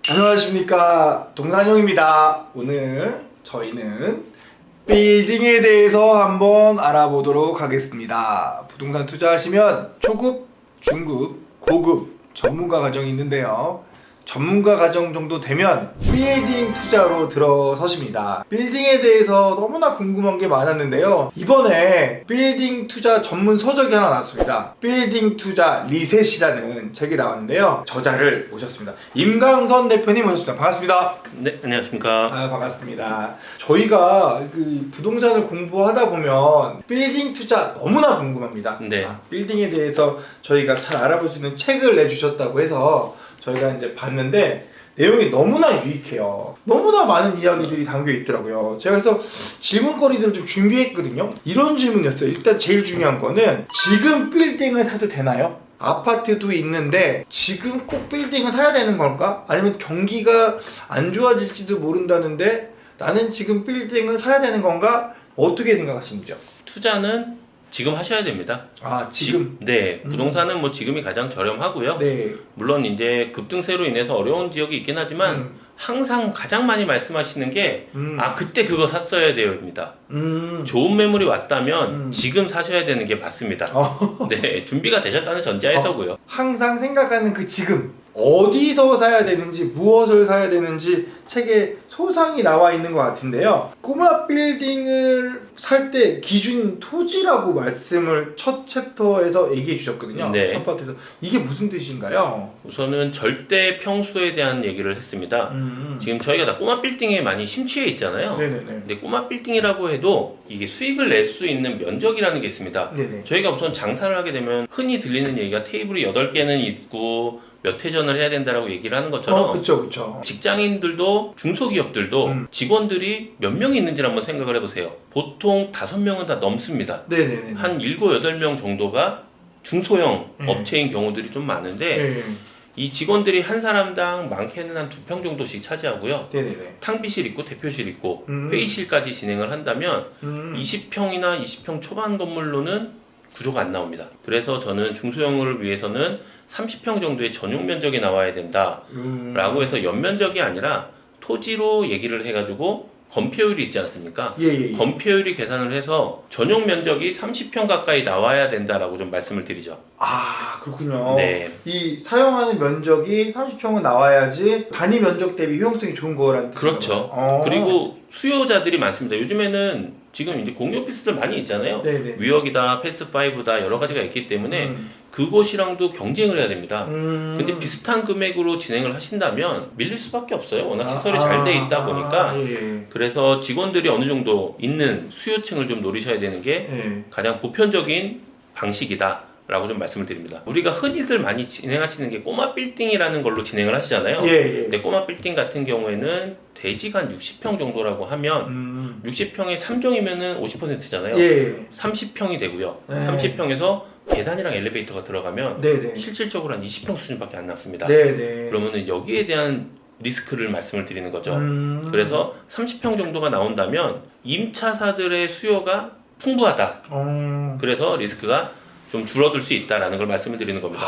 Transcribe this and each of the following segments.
안녕하십니까, 동산형입니다. 오늘 저희는 빌딩에 대해서 한번 알아보도록 하겠습니다. 부동산 투자하시면 초급, 중급, 고급 전문가 과정이 있는데요. 전문가 과정 정도 되면 빌딩 투자로 들어서십니다. 빌딩에 대해서 너무나 궁금한 게 많았는데요. 이번에 빌딩 투자 전문 서적이 하나 나왔습니다. 빌딩 투자 리셋이라는 책이 나왔는데요. 저자를 모셨습니다. 임강선 대표님 모셨습니다. 반갑습니다. 네, 안녕하십니까. 반갑습니다. 저희가 그 부동산을 공부하다 보면 빌딩 투자 너무나 궁금합니다. 네. 빌딩에 대해서 저희가 잘 알아볼 수 있는 책을 내주셨다고 해서 저희가 이제 봤는데 내용이 너무나 유익해요. 너무나 많은 이야기들이 담겨 있더라고요. 제가 그래서 질문거리들을 좀 준비했거든요. 이런 질문이었어요. 일단 제일 중요한 거는 지금 빌딩을 사도 되나요? 아파트도 있는데 지금 꼭 빌딩을 사야 되는 걸까? 아니면 경기가 안 좋아질지도 모른다는데 나는 지금 빌딩을 사야 되는 건가? 어떻게 생각하시는지요? 투자는 지금 하셔야 됩니다. 아, 지금? 네, 부동산은 뭐 지금이 가장 저렴하고요. 네. 물론 이제 급등세로 인해서 어려운 지역이 있긴 하지만 항상 가장 많이 말씀하시는 게 그때 그거 샀어야 돼요입니다. 좋은 매물이 왔다면 지금 사셔야 되는 게 맞습니다. 네, 준비가 되셨다는 전제하에서고요. 항상 생각하는 그 지금 어디서 사야 되는지 무엇을 사야 되는지 책에 소상히 나와 있는 것 같은데요. 꼬마 빌딩을 살 때 기준 토지라고 말씀을 첫 챕터에서 얘기해 주셨거든요. 네. 첫 파트에서 이게 무슨 뜻인가요? 우선은 절대 평수에 대한 얘기를 했습니다. 지금 저희가 다 꼬마 빌딩에 많이 심취해 있잖아요. 네네네. 근데 꼬마 빌딩이라고 해도 이게 수익을 낼 수 있는 면적이라는 게 있습니다. 네네. 저희가 우선 장사를 하게 되면 흔히 들리는 얘기가 테이블이 8개는 있고 몇 회전을 해야 된다라고 얘기를 하는 것처럼 그쵸. 직장인들도 중소기업들도 직원들이 몇 명이 있는지를 한번 생각을 해보세요. 보통 5명은 다 넘습니다. 네네네. 한 7, 8명 정도가 중소형 업체인 경우들이 좀 많은데 네. 이 직원들이 한 사람당 많게는 한 2평 정도씩 차지하고요. 네네네. 탕비실 있고 대표실 있고 회의실까지 진행을 한다면 20평이나 20평 초반 건물로는 구조가 안 나옵니다. 그래서 저는 중소형을 위해서는 30평 정도의 전용 면적이 나와야 된다 라고 해서 연면적이 아니라 토지로 얘기를 해가지고 건폐율이 있지 않습니까? 예. 건폐율이 계산을 해서 전용 면적이 30평 가까이 나와야 된다라고 좀 말씀을 드리죠. 아, 그렇군요. 네. 이 사용하는 면적이 30평은 나와야지 단위 면적 대비 효용성이 좋은 거라는 뜻이죠. 그렇죠. 그리고 수요자들이 많습니다. 요즘에는 지금 이제 공유 오피스들 많이 있잖아요. 네네. 위역이다, 패스5다 여러 가지가 있기 때문에 그곳이랑도 경쟁을 해야 됩니다. 근데 비슷한 금액으로 진행을 하신다면 밀릴 수밖에 없어요. 워낙 시설이 잘 돼 있다 보니까. 예. 그래서 직원들이 어느 정도 있는 수요층을 좀 노리셔야 되는 게 예. 가장 보편적인 방식이다 라고 좀 말씀을 드립니다. 우리가 흔히들 많이 진행하시는 게 꼬마 빌딩이라는 걸로 진행을 하시잖아요. 예. 근데 꼬마 빌딩 같은 경우에는 대지가 한 60평 정도라고 하면 60평에 3종이면은 50%잖아요. 예. 30평이 되고요. 네. 30평에서 계단이랑 엘리베이터가 들어가면 네네. 실질적으로 한 20평 수준밖에 안 남습니다. 네네. 그러면은 여기에 대한 리스크를 말씀을 드리는 거죠. 그래서 30평 정도가 나온다면 임차사들의 수요가 풍부하다. 그래서 리스크가 좀 줄어들 수 있다라는 걸 말씀을 드리는 겁니다.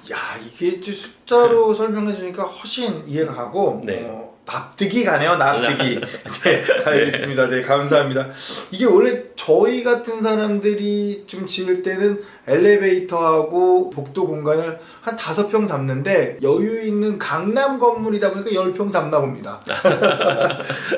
야, 이게 이제 숫자로 설명해 주니까 훨씬 이해가 가고 네. 납득이 가네요. 납득이. 네, 알겠습니다. 네, 감사합니다. 이게 원래 저희 같은 사람들이 좀 지을 때는 엘리베이터하고 복도 공간을 한 5평 담는데 여유 있는 강남 건물이다 보니까 10평 담나 봅니다.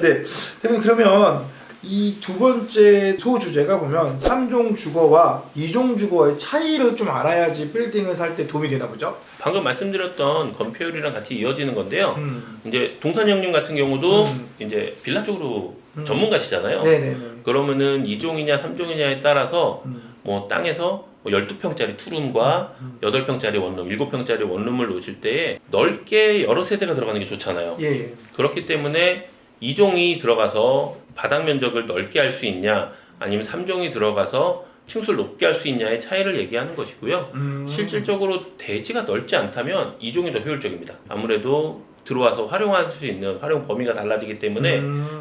네. 그러면 이 두 번째 소주제가 보면 3종 주거와 2종 주거의 차이를 좀 알아야지 빌딩을 살 때 도움이 되나 보죠? 방금 말씀드렸던 건폐율이랑 같이 이어지는 건데요. 이제 동산 형님 같은 경우도 이제 빌라 쪽으로 전문가시잖아요. 네네네. 그러면은 2종이냐 3종이냐에 따라서 뭐 땅에서 뭐 12평짜리 투룸과 8평짜리 원룸, 7평짜리 원룸을 놓으실 때에 넓게 여러 세대가 들어가는 게 좋잖아요. 예. 그렇기 때문에 2종이 들어가서 바닥 면적을 넓게 할 수 있냐 아니면 3종이 들어가서 층수를 높게 할 수 있냐의 차이를 얘기하는 것이고요. 실질적으로 대지가 넓지 않다면 2종이 더 효율적입니다. 아무래도 들어와서 활용할 수 있는 활용 범위가 달라지기 때문에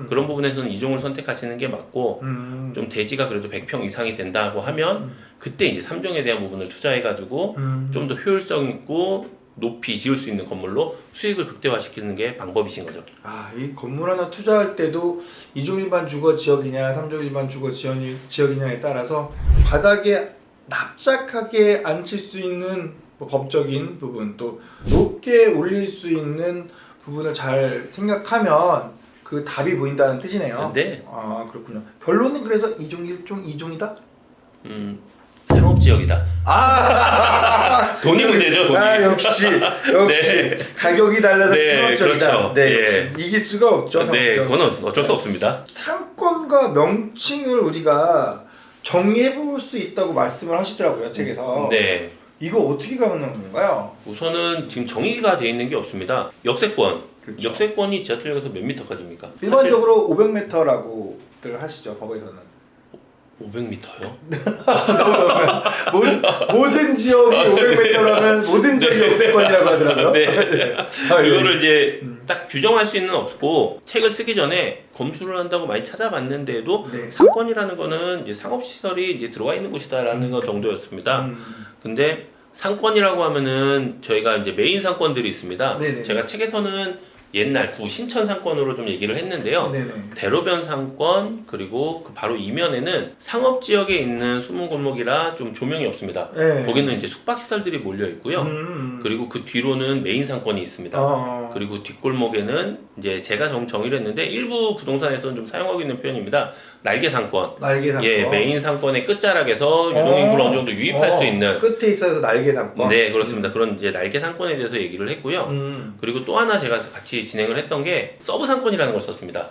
그런 부분에서는 2종을 선택하시는 게 맞고 좀 대지가 그래도 100평 이상이 된다고 하면 그때 이제 3종에 대한 부분을 투자해가지고 좀 더 효율성 있고 높이 지을 수 있는 건물로 수익을 극대화시키는 게 방법이신 거죠. 이 건물 하나 투자할 때도 2종 일반 주거 지역이냐 3종 일반 주거 지역이냐에 따라서 바닥에 납작하게 앉힐 수 있는 뭐 법적인 부분 또 높게 올릴 수 있는 부분을 잘 생각하면 그 답이 보인다는 뜻이네요. 네. 그렇군요. 결론은 그래서 2종 1종 2종이다? 상업지역이다. 돈이 그, 문제죠, 돈이. 역시 네. 가격이 달라서 네, 상업적이다. 그렇죠. 네. 예. 이길 수가 없죠. 네, 상업적. 그거는 어쩔 수 없습니다. 상권과 명칭을 우리가 정의해 볼 수 있다고 말씀을 하시더라고요, 책에서. 네. 이거 어떻게 가능한 건가요? 우선은 지금 정의가 되어 있는 게 없습니다. 역세권. 그렇죠. 역세권이 지하철역에서 몇 미터까지입니까? 일반적으로 500m라고들 하시죠, 법에서는. 500m요? 모든 지역이 500m라면 모든 지역이 역세권이라고 하더라고요. 네. 그거를 이제 음. 딱 규정할 수는 없고 책을 쓰기 전에 검수를 한다고 많이 찾아봤는데도 네. 상권이라는 거는 이제 상업시설이 이제 들어와 있는 곳이다라는 거 정도였습니다. 근데 상권이라고 하면은 저희가 이제 메인 상권들이 있습니다. 네네. 제가 책에서는 옛날 구 신천 상권으로 좀 얘기를 했는데요. 네네. 대로변 상권 그리고 그 바로 이면에는 상업 지역에 있는 숨은 골목이라 좀 조명이 없습니다. 네. 거기는 이제 숙박 시설들이 몰려 있고요. 그리고 그 뒤로는 메인 상권이 있습니다. 그리고 뒷골목에는 이제 제가 정의를 했는데 일부 부동산에서는 좀 사용하고 있는 표현입니다. 날개 상권. 날개 상권. 예, 메인 상권의 끝자락에서 유동인구를 어느 정도 유입할 수 있는. 끝에 있어서 날개 상권. 네, 그렇습니다. 그런 이제 날개 상권에 대해서 얘기를 했고요. 그리고 또 하나 제가 같이 진행을 했던 게 서브 상권이라는 걸 썼습니다.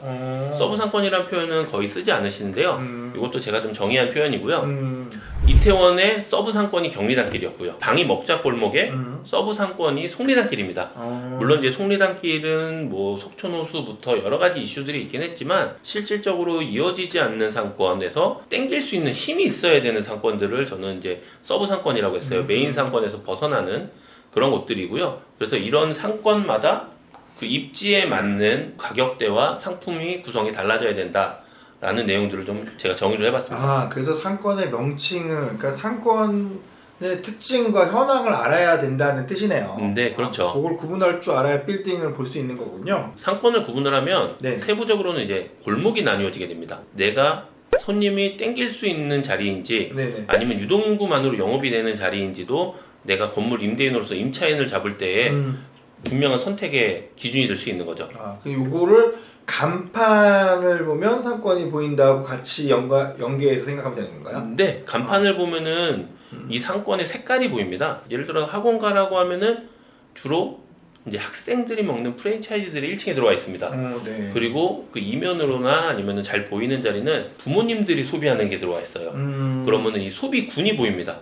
서브 상권이라는 표현은 거의 쓰지 않으시는데요. 이것도 제가 좀 정의한 표현이고요. 이태원의 서브 상권이 경리단길이었고요. 방이 먹자골목에 서브 상권이 속리단길입니다. 물론 이제 속리단길은 뭐 석촌호수부터 여러 가지 이슈들이 있긴 했지만 실질적으로 이어지지 않는 상권에서 땡길 수 있는 힘이 있어야 되는 상권들을 저는 이제 서브 상권이라고 했어요. 메인 상권에서 벗어나는 그런 곳들이고요. 그래서 이런 상권마다 그 입지에 맞는 가격대와 상품이 구성이 달라져야 된다. 라는 내용들을 좀 제가 정의를 해봤습니다. 그래서 상권의 명칭을, 그러니까 상권의 특징과 현황을 알아야 된다는 뜻이네요. 네, 그렇죠. 그걸 구분할 줄 알아야 빌딩을 볼 수 있는 거군요. 상권을 구분을 하면 네. 세부적으로는 이제 골목이 나뉘어지게 됩니다. 내가 손님이 땡길 수 있는 자리인지 네네. 아니면 유동인구만으로 영업이 되는 자리인지도 내가 건물 임대인으로서 임차인을 잡을 때에 분명한 선택의 기준이 될 수 있는 거죠. 그 요거를 간판을 보면 상권이 보인다고 같이 연계해서 생각하면 되는 건가요? 근데 간판을 보면은 이 상권의 색깔이 보입니다. 예를 들어 학원가라고 하면은 주로 이제 학생들이 먹는 프랜차이즈들이 1층에 들어와 있습니다. 네. 그리고 그 이면으로나 아니면 잘 보이는 자리는 부모님들이 소비하는 게 들어와 있어요. 그러면은 이 소비군이 보입니다.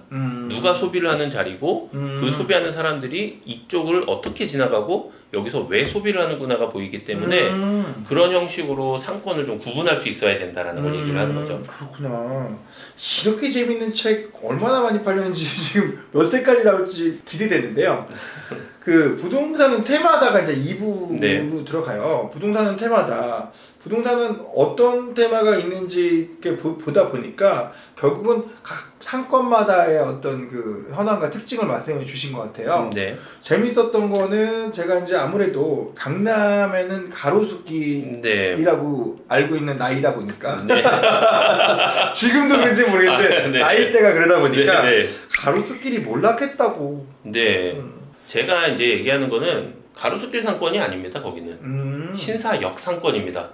누가 소비를 하는 자리고 그 소비하는 사람들이 이쪽을 어떻게 지나가고 여기서 왜 소비를 하는구나가 보이기 때문에 그런 형식으로 상권을 좀 구분할 수 있어야 된다라는 걸 얘기를 하는 거죠. 그렇구나. 이렇게 재밌는 책 얼마나 많이 팔렸는지 지금 몇 세까지 나올지 기대되는데요. 그 부동산은 테마다가 이제 2부로 네. 들어가요. 부동산은 테마다. 부동산은 어떤 테마가 있는지 이렇게 보다 보니까 결국은 각 상권마다의 어떤 그 현황과 특징을 말씀해 주신 것 같아요. 네. 재밌었던 거는 제가 이제 아무래도 강남에는 가로수길이라고 네. 알고 있는 나이다 보니까 네. 지금도 그런지 모르겠는데 네. 나이대가 그러다 보니까 네. 네. 가로수길이 몰락했다고. 네. 제가 이제 얘기하는 거는 가로수길 상권이 아닙니다. 거기는 신사역 상권입니다.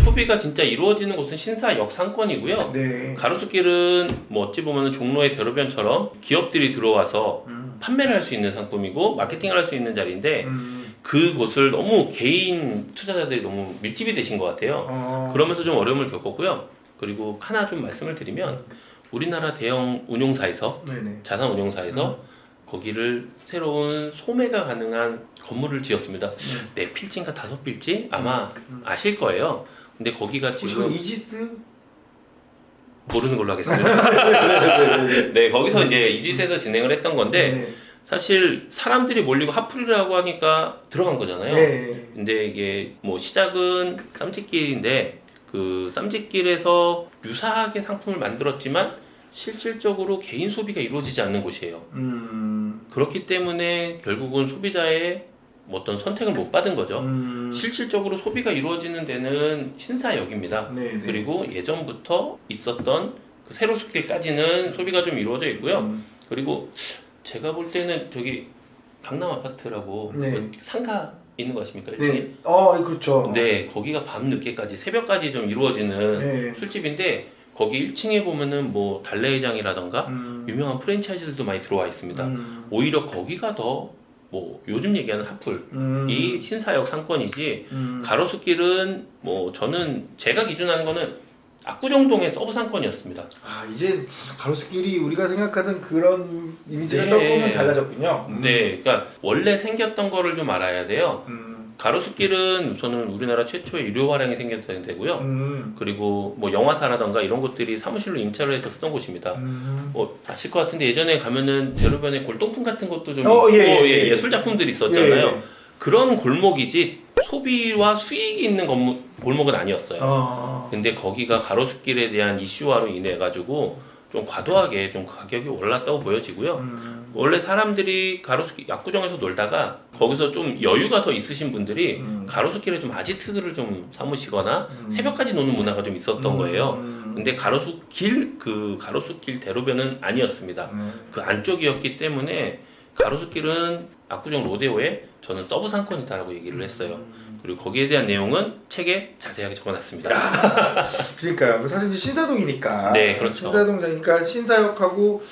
소비가 진짜 이루어지는 곳은 신사역 상권이고요. 네. 가로수길은 뭐 어찌 보면 종로의 대로변처럼 기업들이 들어와서 판매를 할 수 있는 상품이고 마케팅을 할 수 있는 자리인데 그곳을 너무 개인 투자자들이 너무 밀집이 되신 것 같아요. 그러면서 좀 어려움을 겪었고요. 그리고 하나 좀 말씀을 드리면 우리나라 대형 운용사에서 네네. 자산 운용사에서 거기를 새로운 소매가 가능한 건물을 지었습니다. 4필지인가 5필지? 아마 아실 거예요. 근데 거기가 지금 이지스? 모르는 걸로 하겠습니다. 네, 거기서 이제 이지스에서 진행을 했던 건데 네. 사실 사람들이 몰리고 핫플이라고 하니까 들어간 거잖아요. 네. 근데 이게 뭐 시작은 쌈짓길인데 그 쌈짓길에서 유사하게 상품을 만들었지만 실질적으로 개인 소비가 이루어지지 않는 곳이에요. 그렇기 때문에 결국은 소비자의 어떤 선택을 못 받은 거죠. 음. 실질적으로 소비가 이루어지는 데는 신사역입니다. 네네. 그리고 예전부터 있었던 그 세로스길까지는 소비가 좀 이루어져 있고요. 그리고 제가 볼 때는 저기 강남 아파트라고 네. 그 상가 있는 거 아십니까? 네. 그렇죠. 네, 거기가 밤 늦게까지 새벽까지 좀 이루어지는 네. 술집인데 거기 1층에 보면은 뭐 달래장이라던가 음. 유명한 프랜차이즈들도 많이 들어와 있습니다. 음. 오히려 거기가 더 뭐 요즘 얘기하는 핫플이 음. 신사역 상권이지 음. 가로수길은 뭐 저는 제가 기준하는 거는 압구정동의 서브 상권이었습니다. 이제 가로수길이 우리가 생각하던 그런 이미지가 네. 조금은 달라졌군요. 네, 그러니까 원래 생겼던 거를 좀 알아야 돼요. 음. 가로수길은 우선은 우리나라 최초의 유료 화량이 생겼던 데고요. 그리고 뭐 영화사라던가 이런 것들이 사무실로 임차를 해서 쓰던 곳입니다. 뭐 아실 것 같은데 예전에 가면은 대로변에 골동품 같은 것도 좀 있고 예술 작품들이 있었잖아요. 예. 그런 골목이지 소비와 수익이 있는 골목은 아니었어요. 근데 거기가 가로수길에 대한 이슈화로 인해 가지고 좀 과도하게 좀 가격이 올랐다고 보여지고요. 원래 사람들이 가로수길 압구정에서 놀다가 거기서 좀 여유가 더 있으신 분들이 가로수길에 좀 아지트를 좀 삼으시거나 새벽까지 노는 문화가 좀 있었던 거예요. 근데 가로수길 대로변은 아니었습니다. 그 안쪽이었기 때문에 가로수길은 압구정 로데오에 저는 서브 상권이다라고 얘기를 했어요. 그리고 거기에 대한 내용은 책에 자세하게 적어놨습니다. 그러니까요. 사실 이제 신사동이니까. 네, 그렇죠. 신사동이니까 신사역하고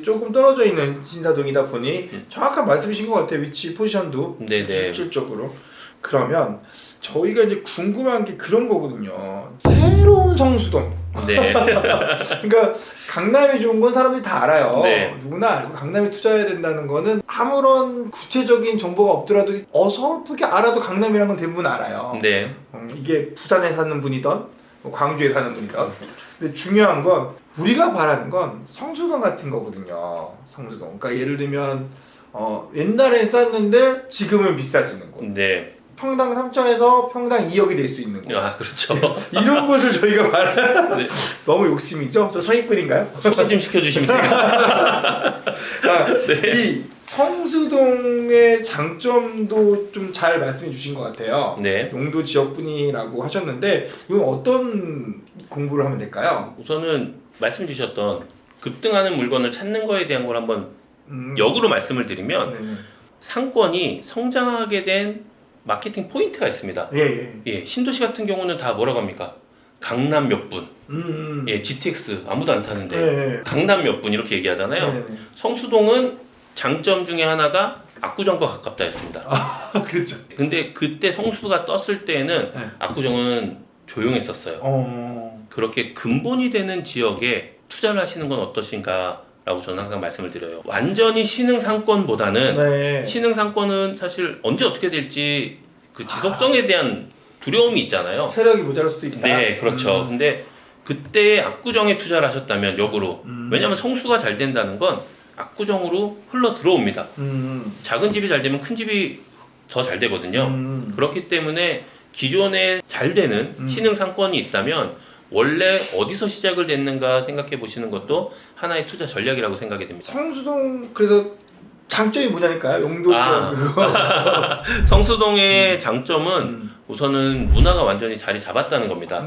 조금 떨어져 있는 신사동이다 보니 정확한 말씀이신 것 같아요. 위치 포지션도 네네. 실질적으로. 그러면 저희가 이제 궁금한 게 그런 거거든요. 새로운 성수동. 네. 그러니까 강남이 좋은 건 사람들이 다 알아요. 네. 누구나 알고 강남에 투자해야 된다는 거는 아무런 구체적인 정보가 없더라도 어설프게 알아도 강남이라는 건 대부분 알아요. 네. 이게 부산에 사는 분이든 뭐 광주에 사는 분이든. 근데 중요한 건 우리가 바라는 건 성수동 같은 거거든요. 성수동. 그러니까 예를 들면 옛날엔 쌌는데 지금은 비싸지는 곳. 네. 평당 3천에서 평당 2억이 될 수 있는 곳. 그렇죠. 이런 곳을 저희가 바라. 네. 너무 욕심이죠? 저 성익분인가요? 소개 좀 시켜주시면 돼요. 네. 이 성수동의 장점도 좀 잘 말씀해 주신 것 같아요. 네. 용도 지역분이라고 하셨는데 이건 어떤 공부를 하면 될까요? 우선은 말씀 주셨던 급등하는 물건을 찾는 거에 대한 걸 한번 역으로 말씀을 드리면 네네. 상권이 성장하게 된 마케팅 포인트가 있습니다. 예. 신도시 같은 경우는 다 뭐라고 합니까? 강남 몇 분, GTX 아무도 안 타는데 예. 강남 몇 분 이렇게 얘기하잖아요. 네네. 성수동은 장점 중에 하나가 압구정과 가깝다였습니다. 그렇죠. 근데 그때 성수가 떴을 때는 네. 압구정은 조용했었어요. 그렇게 근본이 되는 지역에 투자를 하시는 건 어떠신가? 라고 저는 항상 말씀을 드려요. 완전히 신흥 상권보다는 네. 신흥 상권은 사실 언제 어떻게 될지 그 지속성에 대한 두려움이 있잖아요. 체력이 모자랄 수도 있다. 네, 그렇죠. 근데 그때 압구정에 투자를 하셨다면 역으로 왜냐하면 성수가 잘 된다는 건 압구정으로 흘러 들어옵니다. 작은 집이 잘 되면 큰 집이 더 잘 되거든요. 그렇기 때문에 기존에 잘 되는 신흥 상권이 있다면 원래 어디서 시작을 됐는가 생각해 보시는 것도 하나의 투자 전략이라고 생각이 됩니다. 성수동 그래서 장점이 뭐냐니까요? 용도 그거. 성수동의 장점은 우선은 문화가 완전히 자리 잡았다는 겁니다.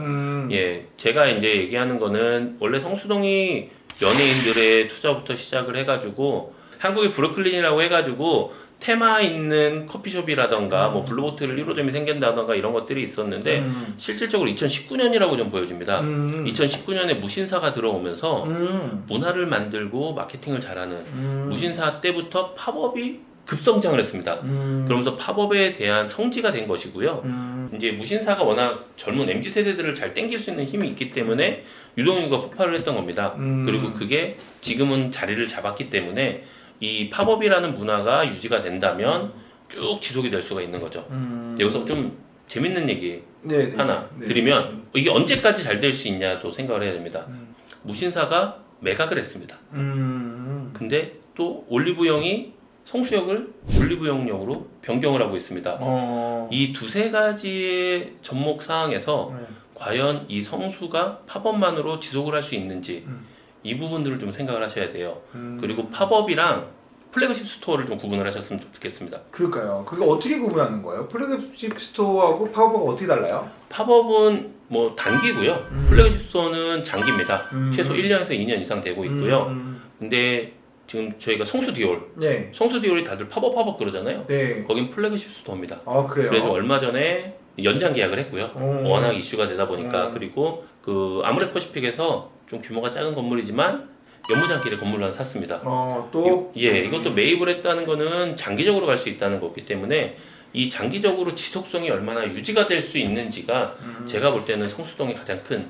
예, 제가 이제 얘기하는 거는 원래 성수동이 연예인들의 투자부터 시작을 해가지고 한국의 브루클린이라고 해가지고 테마 있는 커피숍이라던가 뭐 블루보틀 1호점이 생긴다던가 이런 것들이 있었는데 실질적으로 2019년이라고 좀 보여집니다. 2019년에 무신사가 들어오면서 문화를 만들고 마케팅을 잘하는 무신사 때부터 팝업이 급성장을 했습니다. 그러면서 팝업에 대한 성지가 된 것이고요. 이제 무신사가 워낙 젊은 MZ 세대들을 잘 땡길 수 있는 힘이 있기 때문에 유동인구가 폭발을 했던 겁니다. 그리고 그게 지금은 자리를 잡았기 때문에 이 팝업이라는 문화가 유지가 된다면 쭉 지속이 될 수가 있는 거죠. 여기서 좀 재밌는 얘기 하나 드리면 이게 언제까지 잘 될 수 있냐도 생각을 해야 됩니다. 무신사가 매각을 했습니다. 근데 또 올리브영이 성수역을 올리브영역으로 변경을 하고 있습니다. 이 두세 가지의 접목 사항에서 과연 이 성수가 팝업만으로 지속을 할 수 있는지 이 부분들을 좀 생각을 하셔야 돼요. 그리고 팝업이랑 플래그십 스토어를 좀 구분을 하셨으면 좋겠습니다. 그럴까요? 그게 어떻게 구분하는 거예요? 플래그십 스토어하고 팝업하고 어떻게 달라요? 팝업은 뭐 단기고요. 플래그십 스토어는 장기입니다. 최소 1년에서 2년 이상 되고 있고요. 근데 지금 저희가 성수디올, 네. 성수디올이 다들 팝업 그러잖아요. 네. 거긴 플래그십 스토어입니다. 아, 그래요? 그래서 얼마 전에 연장 계약을 했고요. 워낙 이슈가 되다 보니까. 그리고 그 아모레퍼시픽에서 좀 규모가 작은 건물이지만 연무장길에 건물을 하나 샀습니다. 또? 이것도 매입을 했다는 거는 장기적으로 갈 수 있다는 거기 때문에 이 장기적으로 지속성이 얼마나 유지가 될 수 있는지가 제가 볼 때는 성수동이 가장 큰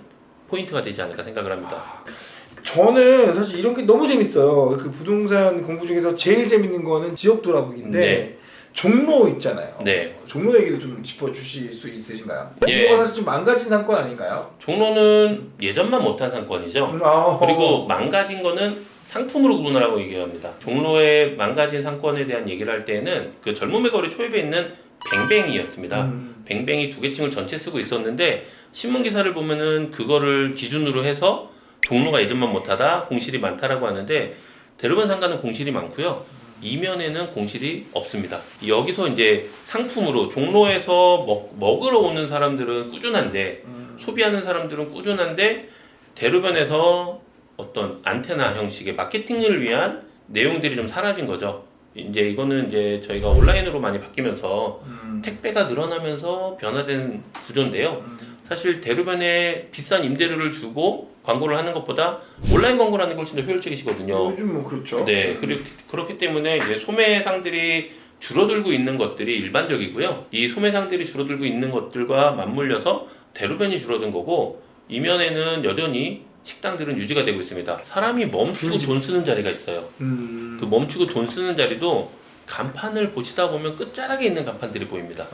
포인트가 되지 않을까 생각을 합니다. 저는 사실 이런 게 너무 재밌어요. 그 부동산 공부 중에서 제일 재밌는 거는 지역 돌아보기인데 네. 종로 있잖아요. 네. 종로 얘기도 좀 짚어주실 수 있으신가요? 예. 종로가 사실 좀 망가진 상권 아닌가요? 종로는 예전만 못한 상권이죠. 그리고 망가진 거는 상품으로 구분하라고 얘기합니다. 종로의 망가진 상권에 대한 얘기를 할 때는 그 젊음의 거리 초입에 있는 뱅뱅이였습니다. 뱅뱅이 두 개층을 전체 쓰고 있었는데 신문 기사를 보면은 그거를 기준으로 해서 종로가 예전만 못하다, 공실이 많다라고 하는데 대로변 상가는 공실이 많고요. 이면에는 공실이 없습니다. 여기서 이제 상품으로 종로에서 먹으러 오는 사람들은 꾸준한데 소비하는 사람들은 꾸준한데 대로변에서 어떤 안테나 형식의 마케팅을 위한 내용들이 좀 사라진 거죠. 이제 이거는 이제 저희가 온라인으로 많이 바뀌면서 택배가 늘어나면서 변화된 구조인데요. 사실 대로변에 비싼 임대료를 주고 광고를 하는 것보다 온라인 광고를 하는 게 훨씬 더 효율적이시거든요. 요즘 뭐 그렇죠. 네, 그렇기 때문에 이제 소매상들이 줄어들고 있는 것들이 일반적이고요. 이 소매상들이 줄어들고 있는 것들과 맞물려서 대로변이 줄어든 거고 이면에는 여전히 식당들은 유지가 되고 있습니다. 사람이 멈추고 돈 쓰는 자리가 있어요. 그 멈추고 돈 쓰는 자리도 간판을 보시다 보면 끝자락에 있는 간판들이 보입니다.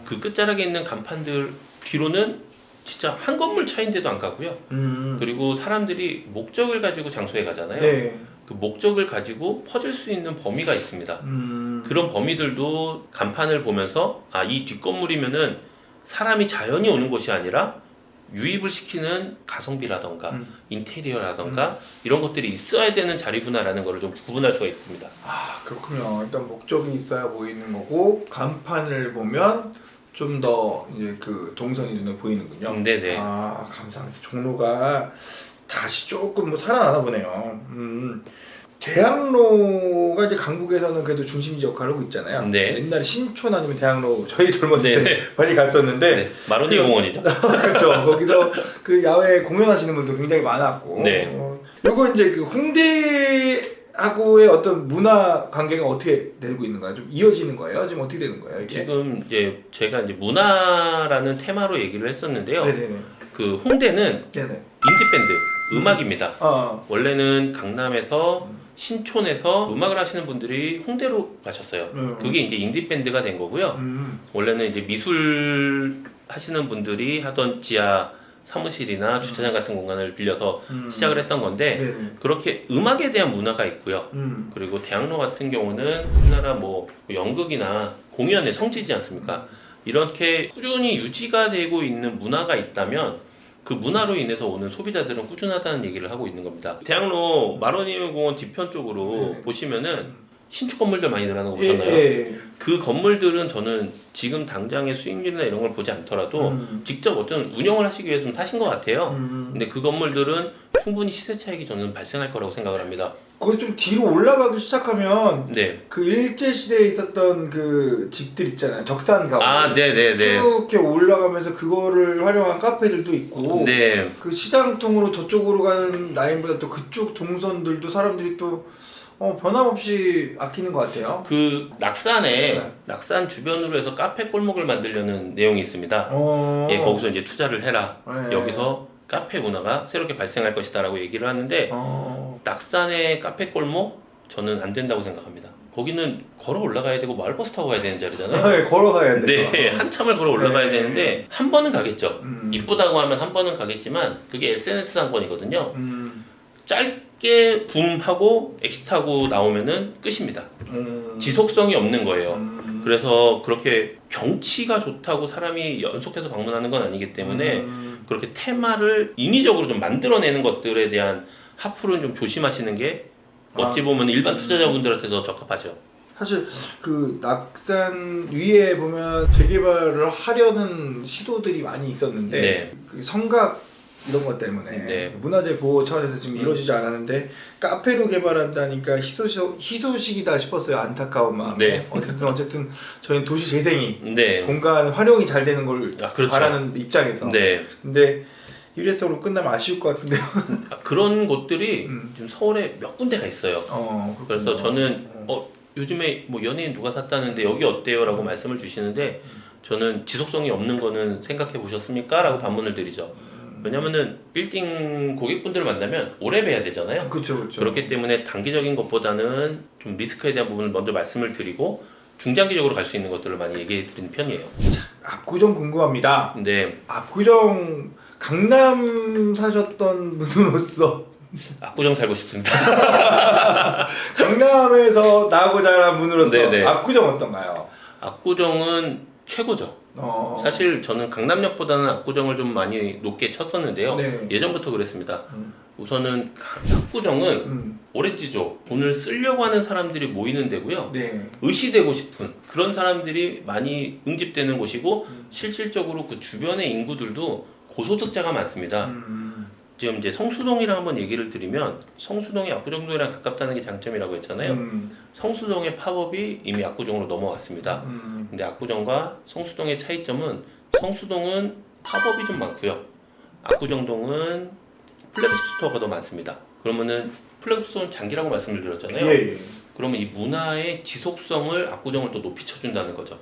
그 끝자락에 있는 간판들 뒤로는 진짜 한 건물 차인데도 안 가고요. 그리고 사람들이 목적을 가지고 장소에 가잖아요. 네. 그 목적을 가지고 퍼질 수 있는 범위가 있습니다. 그런 범위들도 간판을 보면서 이 뒷건물이면은 사람이 자연히 오는 곳이 아니라 유입을 시키는 가성비라던가 인테리어라던가 이런 것들이 있어야 되는 자리구나라는 것을 좀 구분할 수가 있습니다. 그렇군요. 일단 목적이 있어야 보이는 거고 간판을 보면 좀 더 이제 그 동선이 눈에 보이는군요. 네네. 감사합니다. 종로가 다시 조금 뭐 살아나나 보네요. 대학로가 이제 강북에서는 그래도 중심지 역할을 하고 있잖아요. 네. 옛날에 신촌 아니면 대학로 저희 젊었을 네네. 때 많이 갔었는데 네. 마로니 공원이죠. 그렇죠. 거기서 그 야외 공연하시는 분도 굉장히 많았고. 네. 요거 이제 그 홍대하고의 어떤 문화 관계가 어떻게 되고 있는가요? 좀 이어지는 거예요? 지금 어떻게 되는 거예요? 이게? 지금 이제 제가 이제 문화라는 테마로 얘기를 했었는데요. 네네네. 그 홍대는 네네. 인디밴드 음악입니다. 아. 원래는 강남에서 신촌에서 음악을 하시는 분들이 홍대로 가셨어요. 그게 이제 인디밴드가 된 거고요. 원래는 이제 미술 하시는 분들이 하던 지하 사무실이나 주차장 같은 공간을 빌려서 시작을 했던 건데 네네. 그렇게 음악에 대한 문화가 있고요. 그리고 대학로 같은 경우는 우리나라 뭐 연극이나 공연의 성지지 않습니까? 이렇게 꾸준히 유지가 되고 있는 문화가 있다면 그 문화로 인해서 오는 소비자들은 꾸준하다는 얘기를 하고 있는 겁니다. 대학로 마로니 공원 뒤편 쪽으로 네. 보시면은 신축 건물들 많이 늘어나는 거 보셨나요? 예. 그 건물들은 저는 지금 당장의 수익률이나 이런 걸 보지 않더라도 직접 어떤 운영을 하시기 위해서 좀 사신 것 같아요. 근데 그 건물들은 충분히 시세 차익이 저는 발생할 거라고 생각을 합니다. 거기 좀 뒤로 올라가기 시작하면 네. 그 일제 시대에 있었던 그 집들 있잖아요. 적산 가옥. 네네네. 쭉 이렇게 올라가면서 그거를 활용한 카페들도 있고. 네. 그 시장통으로 저쪽으로 가는 라인보다 또 그쪽 동선들도 사람들이 또 변함없이 아끼는 것 같아요. 그 낙산에 네. 낙산 주변으로 해서 카페 골목을 만들려는 내용이 있습니다. 예, 거기서 이제 투자를 해라. 네. 여기서 카페 문화가 새롭게 발생할 것이다라고 얘기를 하는데 낙산의 카페 골목 저는 안 된다고 생각합니다. 거기는 걸어 올라가야 되고 마을버스 타고 가야 되는 자리잖아요. 네, 걸어가야 돼요. 네, 한참을 걸어 올라가야 네. 되는데 한 번은 가겠죠. 음. 이쁘다고 하면 한 번은 가겠지만 그게 SNS 상권이거든요. 음. 짧게 붐하고 엑시트하고 나오면은 끝입니다. 지속성이 없는 거예요. 그래서 그렇게 경치가 좋다고 사람이 연속해서 방문하는 건 아니기 때문에 그렇게 테마를 인위적으로 좀 만들어내는 것들에 대한 하풀은 좀 조심하시는 게 어찌 보면 일반 투자자분들한테 더 적합하죠. 사실 그 낙산 위에 보면 재개발을 하려는 시도들이 많이 있었는데 네. 그 성각 이런 것 때문에 네. 문화재 보호 차원에서 지금 이루어지지 않았는데 카페로 개발한다니까 희소식이다 싶었어요. 안타까운 마음에. 네. 어쨌든 저희는 도시 재생이 네. 공간 활용이 잘 되는 걸 그렇죠. 바라는 입장에서. 네. 근데 일회성으로 끝나면 아쉬울 것 같은데요. 그런 곳들이 음. 지금 서울에 몇 군데가 있어요. 그래서 저는 요즘에 뭐 연예인 누가 샀다는데 여기 어때요? 라고 말씀을 주시는데 저는 지속성이 없는 거는 생각해 보셨습니까? 라고 반문을 드리죠. 왜냐면은 빌딩 고객분들을 만나면 오래 뵈야 되잖아요. 그렇죠. 그렇기 때문에 단기적인 것보다는 좀 리스크에 대한 부분을 먼저 말씀을 드리고 중장기적으로 갈 수 있는 것들을 많이 얘기해 드리는 편이에요. 압구정 궁금합니다. 근데 압구정 강남 사셨던 분으로서 압구정 살고 싶습니다. 강남에서 나고 자란 분으로서 네네. 압구정 어떤가요? 압구정은 최고죠. 사실 저는 강남역보다는 압구정을 좀 많이 높게 쳤었는데요. 네. 예전부터 그랬습니다. 우선은 압구정은 오렌지족, 돈을 쓰려고 하는 사람들이 모이는 데고요. 네. 의시되고 싶은 그런 사람들이 많이 응집되는 곳이고 실질적으로 그 주변의 인구들도 고소득자가 많습니다. 지금 이제 성수동이랑 한번 얘기를 드리면 성수동이 압구정동이랑 가깝다는 게 장점이라고 했잖아요. 성수동의 팝업이 이미 압구정으로 넘어왔습니다. 근데 압구정과 성수동의 차이점은 성수동은 팝업이 좀 많고요. 압구정동은 플래그십 스토어가 더 많습니다. 그러면은 플래그십 스토어는 장기라고 말씀을 드렸잖아요. 예. 그러면 이 문화의 지속성을 압구정을 또 높이 쳐준다는 거죠.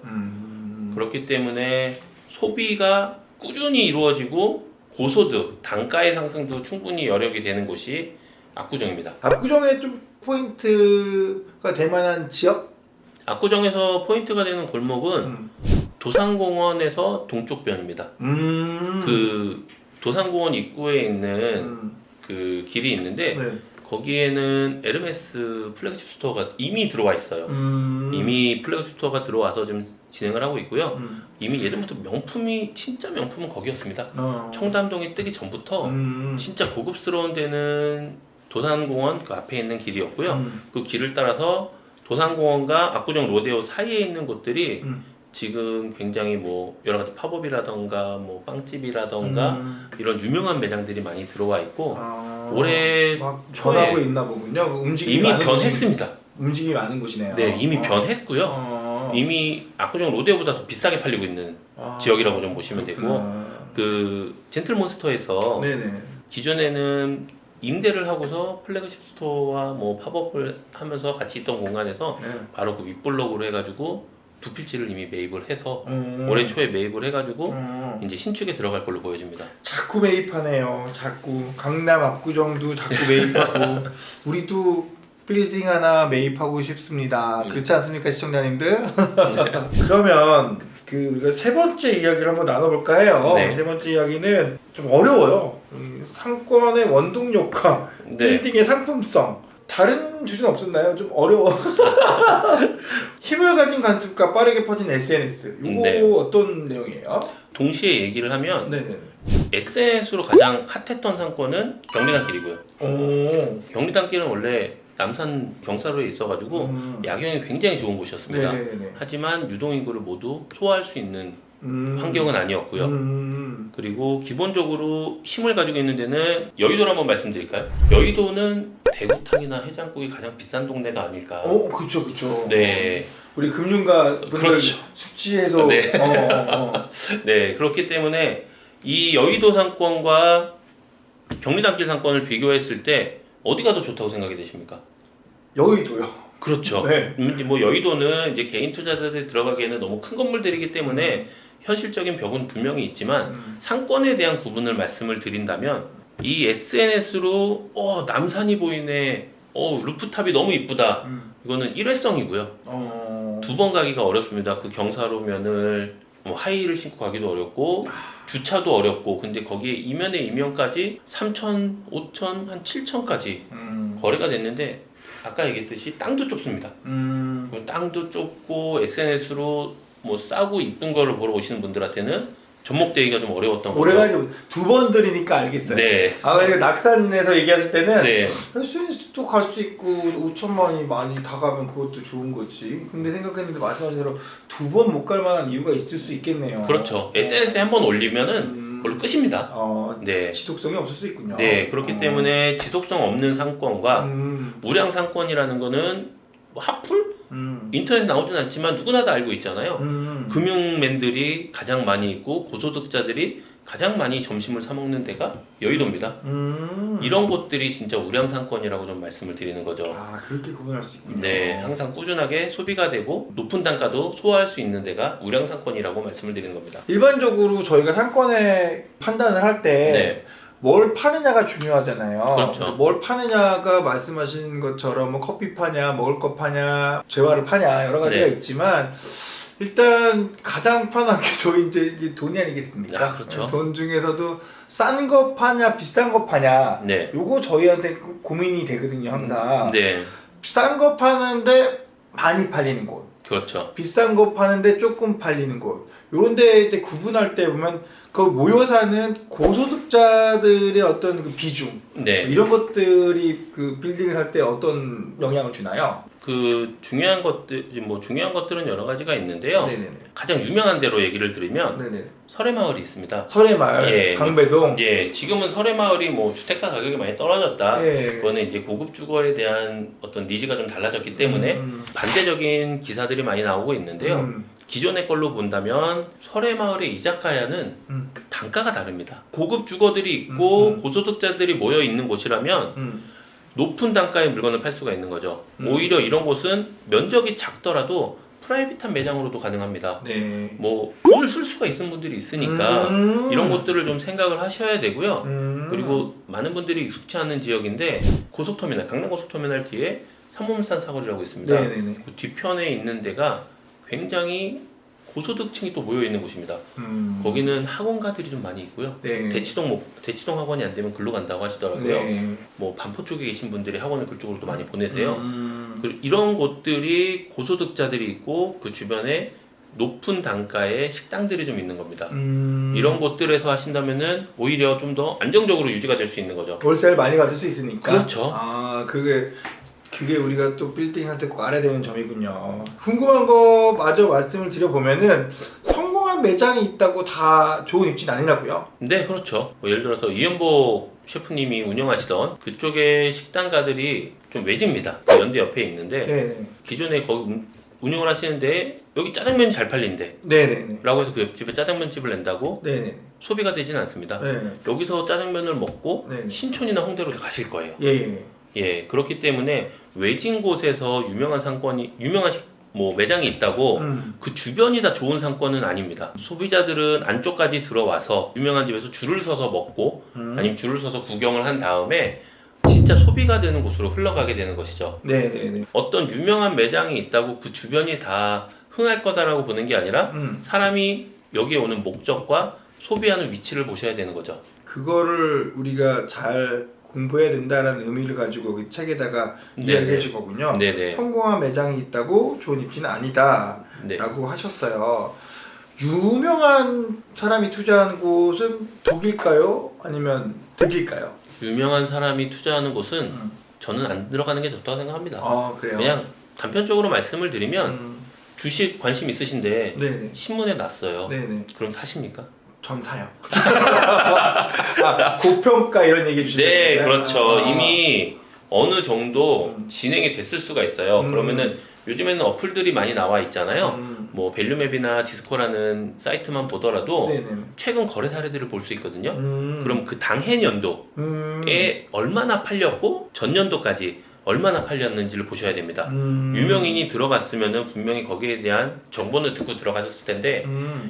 그렇기 때문에 소비가 꾸준히 이루어지고 고소득, 단가의 상승도 충분히 여력이 되는 곳이 압구정입니다. 압구정에 좀 포인트가 될 만한 지역? 압구정에서 포인트가 되는 골목은 도산공원에서 동쪽변입니다. 그 도산공원 입구에 있는 그 길이 있는데 네. 거기에는 에르메스 플래그십 스토어가 이미 들어와 있어요. 이미 플래그십 스토어가 들어와서 지금 진행을 하고 있고요. 이미 예전부터 명품이 진짜 명품은 거기였습니다. 청담동이 뜨기 전부터 진짜 고급스러운 데는 도산공원 그 앞에 있는 길이었고요. 그 길을 따라서 도산공원과 압구정 로데오 사이에 있는 곳들이 지금 굉장히 뭐 여러 가지 팝업이라던가 뭐 빵집이라던가 이런 유명한 매장들이 많이 들어와 있고 올해 막 초에 변하고 있나 보군요. 그 움직임이 이미 많은 변했습니다. 움직임이 많은 곳이네요. 네, 이미 변했고요. 이미 압구정 로데오보다 더 비싸게 팔리고 있는 지역이라고 좀 보시면 되고 그 젠틀몬스터에서 네네. 기존에는 임대를 하고서 플래그십 스토어와 뭐 팝업을 하면서 같이 있던 공간에서 네. 바로 그 윗블록으로 해가지고 두 필지를 이미 매입을 해서 올해 초에 매입을 해가지고 이제 신축에 들어갈 걸로 보여집니다. 자꾸 매입하네요. 자꾸 강남 압구정도 자꾸 매입하고 우리도 빌딩 하나 매입하고 싶습니다. 그렇지 않습니까, 시청자님들? 그러면 그 우리가 세 번째 이야기를 한번 나눠볼까 해요. 네. 세 번째 이야기는 좀 어려워요. 상권의 원동력과 네. 빌딩의 상품성. 다른 주제는 없었나요? 좀 어려워. 힘을 가진 관습과 빠르게 퍼진 SNS. 이거 네. 어떤 내용이에요? 동시에 얘기를 하면 네네. SNS로 가장 핫했던 상권은 경리단길이고요. 오. 경리단길은 원래 남산 경사로에 있어가지고 야경이 굉장히 좋은 곳이었습니다. 네네네. 하지만 유동인구를 모두 소화할 수 있는 환경은 아니었고요. 그리고 기본적으로 힘을 가지고 있는 데는 여의도를 한번 말씀드릴까요? 여의도는 대구탕이나 해장국이 가장 비싼 동네가 아닐까. 그쵸. 네. 우리 금융가 분들 그렇죠. 숙지해서. 네. 네, 그렇기 때문에 이 여의도 상권과 경리단길 상권을 비교했을 때 어디가 더 좋다고 생각이 되십니까? 여의도요. 그렇죠. 네. 뭐 여의도는 이제 개인 투자자들이 들어가기에는 너무 큰 건물들이기 때문에 현실적인 벽은 분명히 있지만 상권에 대한 구분을 말씀을 드린다면 이 SNS로 남산이 보이네, 루프탑이 너무 이쁘다. 이거는 일회성이고요. 두 번 가기가 어렵습니다. 그 경사로면을 뭐 하이힐을 신고 가기도 어렵고 주차도 어렵고, 근데 거기에 이면에 이면까지 3천, 5천, 한 7천까지 거래가 됐는데 아까 얘기했듯이 땅도 좁습니다. 땅도 좁고 SNS로 뭐 싸고 이쁜 거를 보러 오시는 분들한테는 접목되기가 좀 어려웠던 거죠. 올해가 두 번 들이니까 알겠어요. 네. 이거 낙산에서 얘기하실 때는 네. SNS 또 갈 수 있고 5천만 원이 많이 다가면 그것도 좋은 거지. 근데 생각했는데 말씀하신 대로 두 번 못 갈 만한 이유가 있을 수 있겠네요. 그렇죠. SNS에 한 번 올리면은 그걸로 끝입니다. 네. 지속성이 없을 수 있군요. 네, 그렇기 때문에 지속성 없는 상권과 우량 상권이라는 거는 뭐 핫플? 인터넷에 나오진 않지만 누구나 다 알고 있잖아요. 금융맨들이 가장 많이 있고 고소득자들이 가장 많이 점심을 사 먹는 데가 여의도입니다. 이런 곳들이 진짜 우량 상권이라고 좀 말씀을 드리는 거죠. 아, 그렇게 구분할 수 있군요. 네, 항상 꾸준하게 소비가 되고 높은 단가도 소화할 수 있는 데가 우량 상권이라고 말씀을 드리는 겁니다. 일반적으로 저희가 상권의 판단을 할 때 네, 뭘 파느냐가 중요하잖아요. 그렇죠. 뭘 파느냐가 말씀하신 것처럼 뭐 커피 파냐, 먹을 거 파냐, 재화를 파냐 여러 가지가 네. 있지만 일단 가장 편한 게 저희 이제 이게 돈이 아니겠습니까? 아, 그렇죠. 돈 중에서도 싼 거 파냐, 비싼 거 파냐. 네, 요거 저희한테 고민이 되거든요, 항상. 네, 싼 거 파는데 많이 팔리는 곳, 그렇죠. 비싼 거 파는데 조금 팔리는 곳. 요런데 이제 구분할 때 보면 그 모여 사는 고소득자들의 어떤 그 비중 네, 이런 것들이 그 빌딩을 살 때 어떤 영향을 주나요? 그 중요한 것들은 여러 가지가 있는데요. 네네네. 가장 유명한 데로 얘기를 드리면 네네. 설해마을이 있습니다. 설해마을, 예. 강배동. 예, 지금은 설해마을이 뭐 주택가 가격이 많이 떨어졌다. 예. 그거는 이제 고급 주거에 대한 어떤 니즈가 좀 달라졌기 때문에 반대적인 기사들이 많이 나오고 있는데요. 기존의 걸로 본다면 설해마을의 이자카야는 단가가 다릅니다. 고급 주거들이 있고 고소득자들이 모여 있는 곳이라면 높은 단가의 물건을 팔 수가 있는 거죠. 오히려 이런 곳은 면적이 작더라도 프라이빗한 매장으로도 가능합니다. 네. 뭐 돈을 쓸 수가 있는 분들이 있으니까 이런 것들을 좀 생각을 하셔야 되고요. 그리고 많은 분들이 익숙치 않은 지역인데 고속터미널, 강남 고속터미널 뒤에 삼호물산 사거리라고 있습니다. 네네네. 그 뒤편에 있는 데가 굉장히 고소득층이 또 모여 있는 곳입니다. 거기는 학원가들이 좀 많이 있고요. 네. 대치동 학원이 안 되면 글로 간다고 하시더라고요. 네. 뭐 반포 쪽에 계신 분들이 학원을 그쪽으로 또 많이 보내세요. 그리고 이런 곳들이 고소득자들이 있고 그 주변에 높은 단가의 식당들이 좀 있는 겁니다. 이런 곳들에서 하신다면은 오히려 좀 더 안정적으로 유지가 될 수 있는 거죠. 월세를 많이 받을 수 있으니까. 그렇죠. 아, 그게 우리가 또 빌딩 할 때 꼭 알아야 되는 점이군요. 궁금한 거 마저 말씀을 드려보면은 성공한 매장이 있다고 다 좋은 입지는 아니라고요? 네, 그렇죠. 뭐 예를 들어서 이연복 셰프님이 운영하시던 그쪽의 식당가들이 좀 외집니다. 그 연대 옆에 있는데 네네. 기존에 거기 운영을 하시는데 여기 짜장면이 잘 팔린대 네네네. 라고 해서 그 옆집에 짜장면집을 낸다고 네네. 소비가 되지는 않습니다. 네. 여기서 짜장면을 먹고 네. 신촌이나 홍대로 가실 거예요. 예. 예, 그렇기 때문에 외진 곳에서 유명한 상권이 뭐 매장이 있다고 그 주변이 다 좋은 상권은 아닙니다. 소비자들은 안쪽까지 들어와서 유명한 집에서 줄을 서서 먹고 아니면 줄을 서서 구경을 한 다음에 진짜 소비가 되는 곳으로 흘러가게 되는 것이죠. 네네네. 어떤 유명한 매장이 있다고 그 주변이 다 흥할 거다라고 보는 게 아니라 사람이 여기에 오는 목적과 소비하는 위치를 보셔야 되는 거죠. 그거를 우리가 잘 공부해야 된다는 의미를 가지고 그 책에다가 이야기해 주신 거군요. 네네. 성공한 매장이 있다고 좋은 입지는 아니다 네. 라고 하셨어요. 유명한 사람이 투자하는 곳은 독일까요? 아니면 득일까요? 유명한 사람이 투자하는 곳은 저는 안 들어가는 게 좋다고 생각합니다. 아, 그래요? 그냥 단편적으로 말씀을 드리면 주식 관심 있으신데 네네. 신문에 났어요. 네네. 그럼 사십니까? 전 사요. 아, 고평가 이런 얘기 해주시는 네, 거예요? 그렇죠. 아. 이미 어느 정도 진행이 됐을 수가 있어요. 그러면은 요즘에는 어플들이 많이 나와 있잖아요. 뭐 밸류맵이나 디스코라는 사이트만 보더라도 네네. 최근 거래 사례들을 볼 수 있거든요. 그럼 그 당해 연도에 얼마나 팔렸고 전년도까지 얼마나 팔렸는지를 보셔야 됩니다. 유명인이 들어갔으면은 분명히 거기에 대한 정보는 듣고 들어가셨을 텐데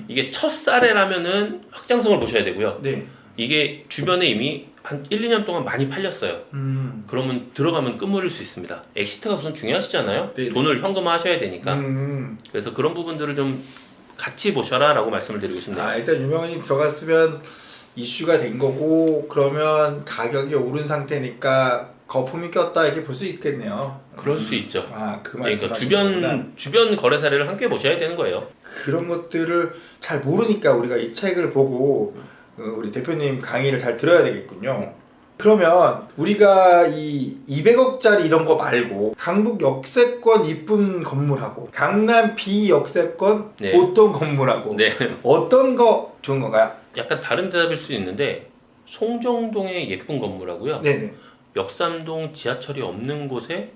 이게 첫 사례라면은 확장성을 보셔야 되고요. 네. 이게 주변에 이미 한 1, 2년 동안 많이 팔렸어요. 그러면 들어가면 끝물릴 수 있습니다. 엑시트가 우선 중요하시잖아요. 네네. 돈을 현금화하셔야 되니까. 그래서 그런 부분들을 좀 같이 보셔라 라고 말씀을 드리고 싶네요. 아, 일단 유명인이 들어갔으면 이슈가 된 거고 그러면 가격이 오른 상태니까 거품이 꼈다 이렇게 볼 수 있겠네요. 그럴 수 있죠. 아, 그 말씀. 그러니까 주변 거래 사례를 함께 보셔야 되는 거예요. 그런 것들을 잘 모르니까 우리가 이 책을 보고 우리 대표님 강의를 잘 들어야 되겠군요. 그러면 우리가 이 200억짜리 이런 거 말고 강북 역세권 이쁜 건물하고 강남 비역세권 네. 보통 건물하고 네. 어떤 거 좋은 건가요? 약간 다른 대답일 수 있는데 송정동의 예쁜 건물하고요. 네네. 역삼동 지하철이 없는 곳에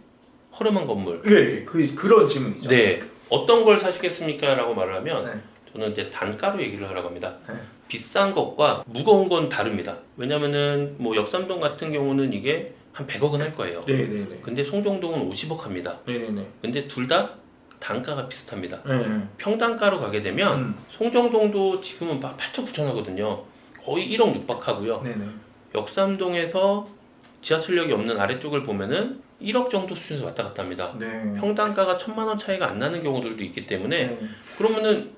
허름한 건물. 네, 그런 질문이죠. 네. 어떤 걸 사시겠습니까? 라고 말을 하면 네. 저는 이제 단가로 얘기를 하라고 합니다. 네. 비싼 것과 무거운 건 다릅니다. 왜냐면은 뭐 역삼동 같은 경우는 이게 한 100억은 할 거예요. 네네네. 근데 송정동은 50억 합니다. 네네네. 근데 둘 다 단가가 비슷합니다. 네. 평단가로 가게 되면 송정동도 지금은 8천 9천 하거든요. 거의 1억 육박하고요. 네네. 역삼동에서 지하철역이 없는 아래쪽을 보면은 1억 정도 수준에서 왔다 갔다 합니다. 네. 평단가가 1,000만 원 차이가 안 나는 경우들도 있기 때문에 네. 그러면은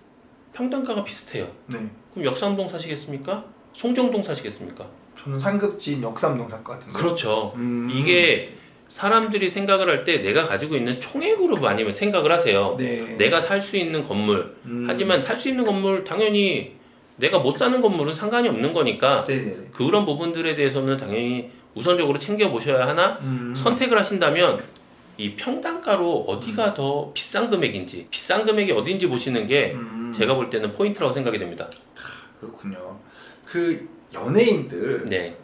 평단가가 비슷해요. 네. 그럼 역삼동 사시겠습니까? 송정동 사시겠습니까? 저는 상급지인 역삼동 살 것 같은데. 그렇죠. 이게 사람들이 생각을 할 때 내가 가지고 있는 총액으로 많이 생각을 하세요. 네. 내가 살 수 있는 건물. 하지만 살 수 있는 건물 당연히 내가 못 사는 건물은 상관이 없는 거니까 네네네. 그런 부분들에 대해서는 당연히 우선적으로 챙겨 보셔야 하나 선택을 하신다면 이 평단가로 어디가 더 비싼 금액인지 비싼 금액이 어딘지 보시는 게 제가 볼 때는 포인트라고 생각이 됩니다. 그렇군요. 그 연예인들 네.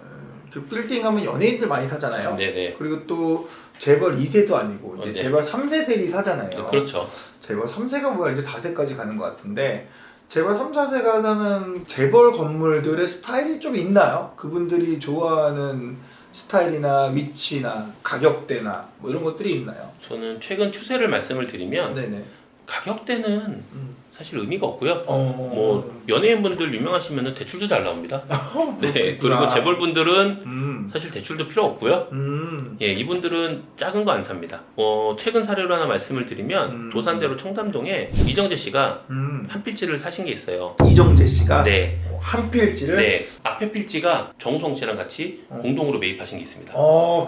그 빌딩 가면 연예인들 많이 사잖아요. 네네. 그리고 또 재벌 2세도 아니고 이제 네. 재벌 3세들이 사잖아요. 네, 그렇죠. 재벌 3세가 뭐야 이제 4세까지 가는 것 같은데 재벌 3, 4세가 사는 재벌 건물들의 스타일이 좀 있나요? 그분들이 좋아하는 스타일이나 위치나 가격대나 뭐 이런 것들이 있나요? 저는 최근 추세를 말씀을 드리면 네네. 가격대는 사실 의미가 없고요. 뭐 뭐 연예인분들 유명하시면 대출도 잘 나옵니다. 네. 그렇구나. 그리고 재벌분들은 사실 대출도 필요 없고요. 예, 이분들은 작은 거 안 삽니다. 최근 사례로 하나 말씀을 드리면 도산대로 청담동에 이정재 씨가 한 필지를 사신 게 있어요. 이정재 씨가 네. 한 필지를 네. 앞에 필지가 정우성 씨랑 같이 공동으로 매입하신 게 있습니다.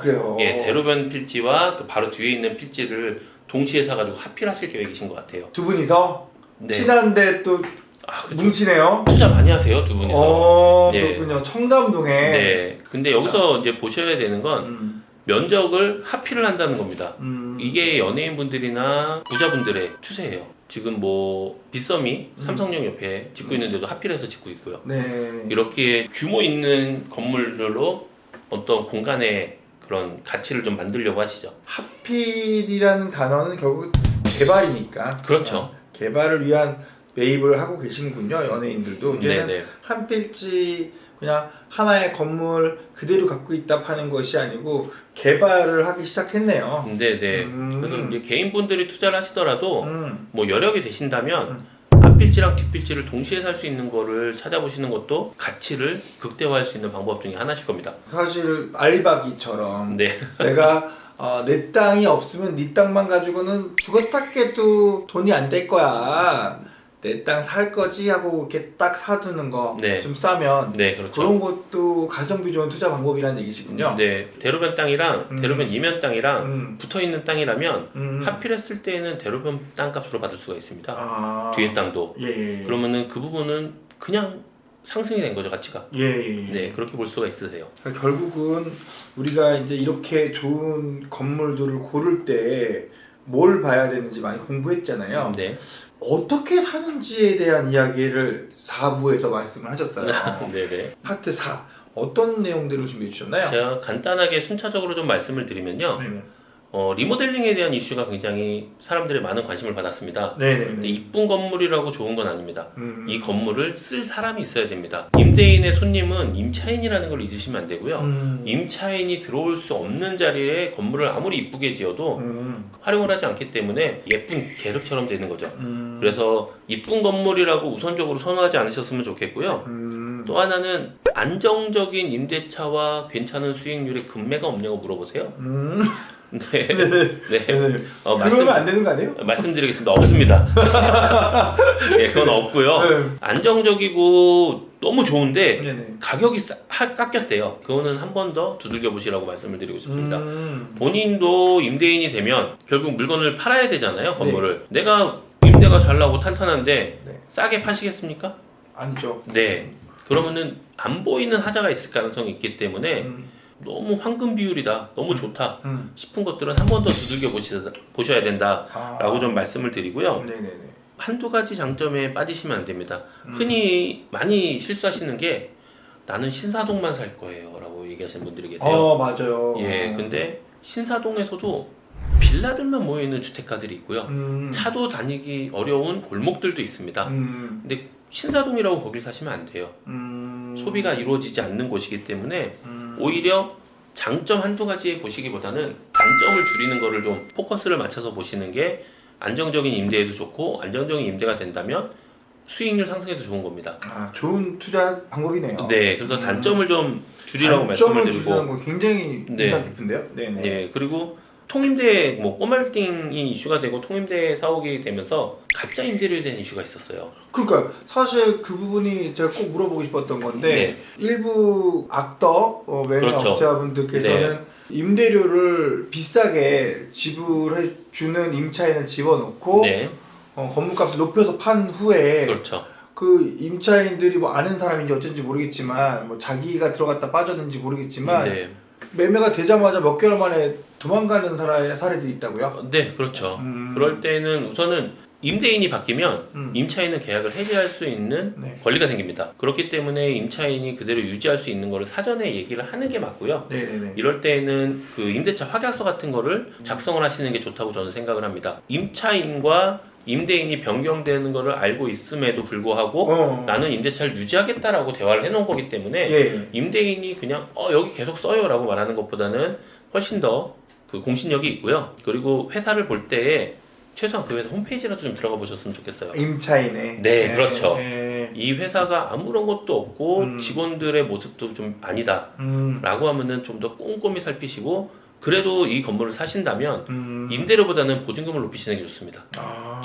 그래요. 예, 대로변 필지와 그 바로 뒤에 있는 필지를 동시에 사가지고 합필하실 계획이신 것 같아요. 두 분이서 네. 친한데 또 그쵸. 뭉치네요. 투자 많이 하세요, 두 분이서. 예. 그렇군요. 청담동에. 네. 근데 여기서 이제 보셔야 되는 건 면적을 합필을 한다는 겁니다. 이게 연예인분들이나 부자분들의 추세예요. 지금 뭐 빗썸이 삼성역 옆에 짓고 있는데도 합필해서 짓고 있고요. 네. 이렇게 규모 있는 건물들로 어떤 공간의 그런 가치를 좀 만들려고 하시죠. 하필이라는 단어는 결국 개발이니까. 그렇죠. 개발을 위한 매입을 하고 계시는군요. 연예인들도. 이제는 네네. 한 필지 그냥 하나의 건물 그대로 갖고 있다 파는 것이 아니고 개발을 하기 시작했네요. 네네. 그래서 이제 개인분들이 투자를 하시더라도 뭐 여력이 되신다면 앞필지랑 뒷필지를 동시에 살 수 있는 거를 찾아보시는 것도 가치를 극대화할 수 있는 방법 중에 하나실 겁니다. 사실 알바기처럼 네. 내가 내 땅이 없으면 네 땅만 가지고는 죽었다 깨도 돈이 안 될 거야. 내 땅 살 거지 하고 이렇게 딱 사두는 거 좀 네. 싸면 네, 그렇죠. 그런 것도 가성비 좋은 투자 방법이라는 얘기시군요. 네. 대로변 땅이랑 대로변 이면 땅이랑 붙어 있는 땅이라면 하 하필했을 때에는 대로변 땅값으로 받을 수가 있습니다. 뒤에 땅도. 예. 그러면은 그 부분은 그냥 상승이 된 거죠, 가치가. 예. 네, 그렇게 볼 수가 있으세요. 그러니까 결국은 우리가 이제 이렇게 좋은 건물들을 고를 때 뭘 봐야 되는지 많이 공부했잖아요. 네. 어떻게 사는지에 대한 이야기를 4부에서 말씀을 하셨어요. 네네. 파트 4 어떤 내용들을 준비해 주셨나요? 제가 간단하게 순차적으로 좀 말씀을 드리면요. 네네. 리모델링에 대한 이슈가 굉장히 사람들의 많은 관심을 받았습니다. 근데 네네네. 이쁜 건물이라고 좋은 건 아닙니다. 이 건물을 쓸 사람이 있어야 됩니다. 임대인의 손님은 임차인이라는 걸 잊으시면 안 되고요. 임차인이 들어올 수 없는 자리에 건물을 아무리 이쁘게 지어도 활용을 하지 않기 때문에 예쁜 계륵처럼 되는 거죠. 그래서 이쁜 건물이라고 우선적으로 선호하지 않으셨으면 좋겠고요. 또 하나는 안정적인 임대차와 괜찮은 수익률의 금매가 없냐고 물어보세요. 네. 네. 그러면 안 되는 거 아니에요? 말씀드리겠습니다. 없습니다. 네, 그건 없고요. 네. 안정적이고 너무 좋은데 네네. 가격이 깎였대요. 그거는 한 번 더 두들겨 보시라고 말씀을 드리고 싶습니다. 본인도 임대인이 되면 결국 물건을 팔아야 되잖아요. 건물을. 내가 임대가 잘 나오고 탄탄한데 네. 싸게 파시겠습니까? 아니죠. 네. 그러면은 안 보이는 하자가 있을 가능성이 있기 때문에 너무 황금 비율이다, 너무 좋다 음. 싶은 것들은 한 번 더 두들겨 보셔야 된다라고 아. 좀 말씀을 드리고요. 네네네. 한두 가지 장점에 빠지시면 안 됩니다. 음. 흔히 많이 실수하시는 게 나는 신사동만 살 거예요 라고 얘기하시는 분들이 계세요. 맞아요. 예, 근데 신사동에서도 빌라들만 모여있는 주택가들이 있고요. 차도 다니기 어려운 골목들도 있습니다. 근데 신사동이라고 거길 사시면 안 돼요. 소비가 이루어지지 않는 곳이기 때문에 오히려 장점 한두 가지에 보시기보다는 단점을 줄이는 거를 좀 포커스를 맞춰서 보시는 게 안정적인 임대에도 좋고, 안정적인 임대가 된다면 수익률 상승에도 좋은 겁니다. 아, 좋은 투자 방법이네요. 네, 그래서 단점을 좀 줄이라고 단점을 말씀을 줄이는 드리고, 거 굉장히 네. 인상 깊은데요. 네네. 예, 그리고 통임대 뭐 꼬말띵이 이슈가 되고 통임대 사옥이 되면서 가짜 임대료에 대한 이슈가 있었어요. 그러니까 사실 그 부분이 제가 꼭 물어보고 싶었던 건데 네. 일부 악덕 매매업자분들께서는 그렇죠. 임대료를 비싸게 지불해 주는 임차인을 집어넣고 네, 건물값을 높여서 판 후에 그렇죠. 그 임차인들이 뭐 아는 사람인지 어쩐지 모르겠지만 뭐 자기가 들어갔다 빠졌는지 모르겠지만 네, 매매가 되자마자 몇 개월 만에 도망가는 사례들이 있다고요? 네, 그렇죠. 그럴 때는 우선은 임대인이 바뀌면 임차인은 계약을 해지할 수 있는 네. 권리가 생깁니다. 그렇기 때문에 임차인이 그대로 유지할 수 있는 거를 사전에 얘기를 하는 게 맞고요. 네네네. 이럴 때에는 그 임대차 확약서 같은 거를 작성을 하시는 게 좋다고 저는 생각을 합니다. 임차인과 임대인이 변경되는 거를 알고 있음에도 불구하고 나는 임대차를 유지하겠다라고 대화를 해놓은 거기 때문에 예. 임대인이 그냥 여기 계속 써요 라고 말하는 것보다는 훨씬 더 그 공신력이 있고요. 그리고 회사를 볼 때에 최소한 그 회사 홈페이지라도 좀 들어가 보셨으면 좋겠어요. 임차인의. 네, 그렇죠. 예. 이 회사가 아무런 것도 없고 직원들의 모습도 좀 아니다 라고 하면은 좀 더 꼼꼼히 살피시고, 그래도 이 건물을 사신다면 임대료보다는 보증금을 높이시는 게 좋습니다.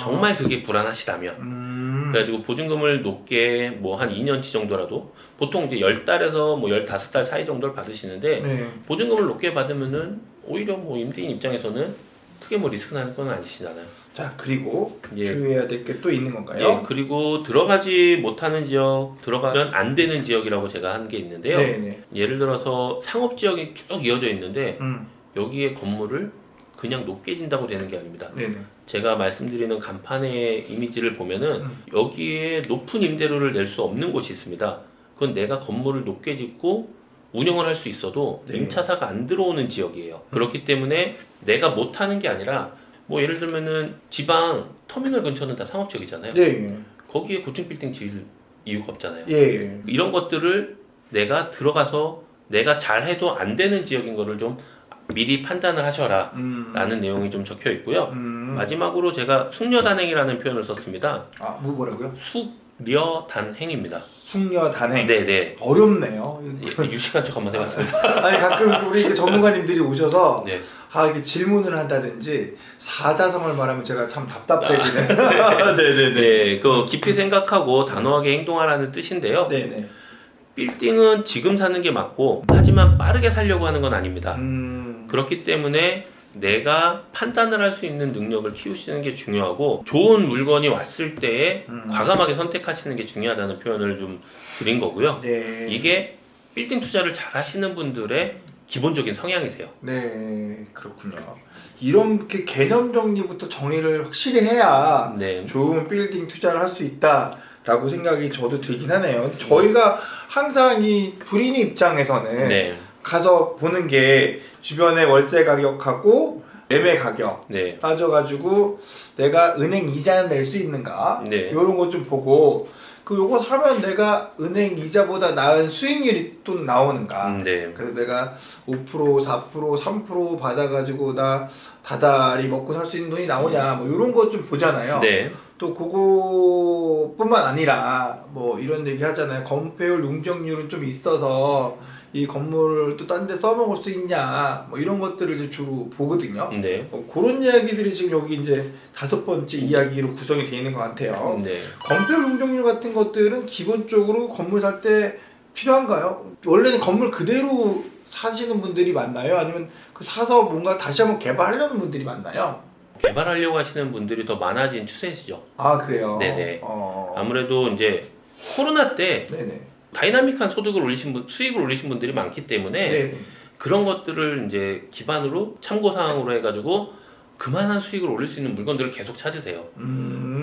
정말 그게 불안하시다면. 그래가지고 보증금을 높게 뭐 한 2년치 정도라도, 보통 이제 10달에서 뭐 15달 사이 정도를 받으시는데 네. 보증금을 높게 받으면은 오히려 뭐 임대인 입장에서는 크게 뭐 리스크 나는 건 아니시잖아요. 자, 그리고 예. 주의해야 될 게 또 있는 예, 건가요? 그리고 들어가지 못하는 지역, 들어가면 안 되는 지역이라고 제가 한 게 있는데요. 네네. 예를 들어서 상업 지역이 쭉 이어져 있는데 여기에 건물을 그냥 높게 진다고 되는 게 아닙니다. 네네. 제가 말씀드리는 간판의 이미지를 보면은 여기에 높은 임대료를 낼 수 없는 곳이 있습니다. 그건 내가 건물을 높게 짓고 운영을 할 수 있어도 네. 임차사가 안 들어오는 지역이에요. 그렇기 때문에 내가 못하는 게 아니라, 뭐 예를 들면은 지방 터미널 근처는 다 상업지역이잖아요. 네. 거기에 고층 빌딩 지을 이유가 없잖아요. 예. 이런 것들을 내가 들어가서 내가 잘해도 안 되는 지역인 거를 좀 미리 판단을 하셔라 라는 내용이 좀 적혀 있고요. 마지막으로 제가 숙려단행이라는 표현을 썼습니다. 아, 뭐라고요? 숙려단행입니다. 숙려단행. 네네. 어렵네요. 예, 유식한 척 한번 해봤습니다. 아니, 가끔 우리 전문가님들이 오셔서 네. 이렇게 질문을 한다든지 사자성어를 말하면 제가 참 답답해지네. 네네네. 네, 그 깊이 생각하고 단호하게 행동하라는 뜻인데요. 네네. 빌딩은 지금 사는 게 맞고, 하지만 빠르게 살려고 하는 건 아닙니다. 그렇기 때문에 내가 판단을 할 수 있는 능력을 키우시는 게 중요하고, 좋은 물건이 왔을 때에 과감하게 선택하시는 게 중요하다는 표현을 좀 드린 거고요. 네. 이게 빌딩 투자를 잘 하시는 분들의 기본적인 성향이세요. 네, 그렇군요. 이렇게 개념 정리부터 정리를 확실히 해야 네. 좋은 빌딩 투자를 할 수 있다라고 생각이 저도 들긴 하네요. 저희가 항상 이 불인의 입장에서는 네. 가서 보는 게 주변의 월세 가격하고 매매 가격 네. 따져가지고 내가 은행 이자는 낼 수 있는가 네. 이런 거 좀 보고, 요거 사면 내가 은행 이자보다 나은 수익률이 또 나오는가. 네. 그래서 내가 5%, 4%, 3% 받아가지고 나 다달이 먹고 살 수 있는 돈이 나오냐, 뭐 이런 거 좀 보잖아요. 네. 또 그거뿐만 아니라 뭐 이런 얘기 하잖아요. 건폐율 용적률은 좀 있어서 이 건물을 또 딴 데 써먹을 수 있냐, 뭐 이런 것들을 이제 주로 보거든요. 네. 그런 이야기들이 지금 여기 이제 5번째 이야기로 구성이 되어 있는 것 같아요. 네. 건폐율 용적률 같은 것들은 기본적으로 건물 살 때 필요한가요? 원래는 건물 그대로 사시는 분들이 많나요? 아니면 그 사서 뭔가 다시 한번 개발하려는 분들이 많나요? 개발하려고 하시는 분들이 더 많아진 추세시죠. 아, 그래요? 네네. 아무래도 이제 코로나 때 네네. 다이나믹한 소득을 올리신 분, 수익을 올리신 분들이 많기 때문에 네네. 그런 것들을 이제 기반으로 참고 사항으로 해가지고 그만한 수익을 올릴 수 있는 물건들을 계속 찾으세요.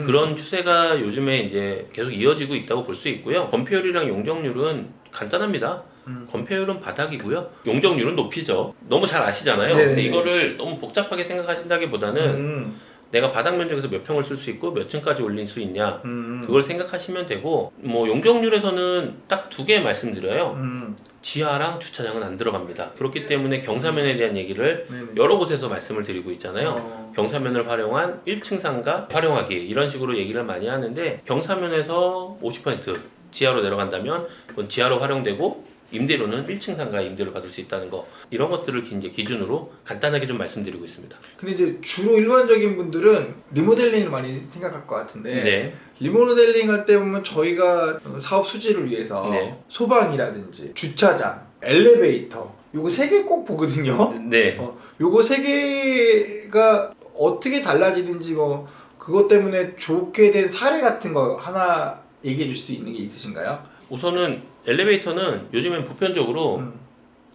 그런 추세가 요즘에 이제 계속 이어지고 있다고 볼 수 있고요. 건폐율이랑 용적률은 간단합니다. 건폐율은 바닥이고요. 용적률은 높이죠. 너무 잘 아시잖아요. 네네네. 근데 이거를 너무 복잡하게 생각하신다기보다는 내가 바닥 면적에서 몇 평을 쓸 수 있고 몇 층까지 올릴 수 있냐 그걸 생각하시면 되고, 뭐 용적률에서는 딱 두 개 말씀드려요. 지하랑 주차장은 안 들어갑니다. 그렇기 때문에 경사면에 대한 얘기를 네네. 여러 곳에서 말씀을 드리고 있잖아요. 경사면을 활용한 1층 상가 활용하기, 이런 식으로 얘기를 많이 하는데, 경사면에서 50% 지하로 내려간다면 그건 지하로 활용되고 임대료는 1층 상가 임대를 받을 수 있다는 거, 이런 것들을 이제 기준으로 간단하게 좀 말씀드리고 있습니다. 근데 이제 주로 일반적인 분들은 리모델링을 많이 생각할 것 같은데, 네. 리모델링 할 때 보면 저희가 사업 수지를 위해서 네. 소방이라든지 주차장, 엘리베이터 요거 세 개 꼭 보거든요. 네. 요거 세 개가 어떻게 달라지는지 뭐 그것 때문에 좋게 된 사례 같은 거 하나 얘기해 줄 수 있는 게 있으신가요? 우선은 엘리베이터는 요즘엔 보편적으로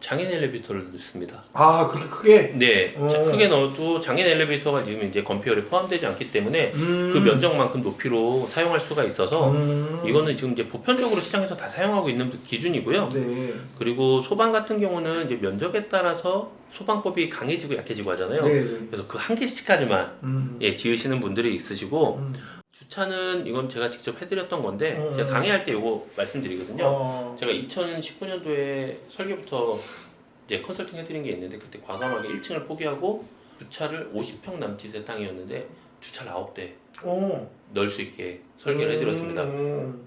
장인 엘리베이터를 넣습니다. 아, 그렇게 크게? 네, 크게 넣어도 장인 엘리베이터가 지금 이제 건폐율에 포함되지 않기 때문에 그 면적만큼 높이로 사용할 수가 있어서 이거는 지금 이제 보편적으로 시장에서 다 사용하고 있는 기준이고요. 네. 그리고 소방 같은 경우는 이제 면적에 따라서 소방법이 강해지고 약해지고 하잖아요. 네. 그래서 그 한 개씩까지만 예, 지으시는 분들이 있으시고, 주차는 이건 제가 직접 해드렸던 건데 제가 강의할 때 이거 말씀드리거든요. 제가 2019년도에 설계부터 이제 컨설팅 해드린 게 있는데, 그때 과감하게 1층을 포기하고 주차를 50평 남짓의 땅이었는데 주차를 9대 넣을 수 있게 설계를 해드렸습니다.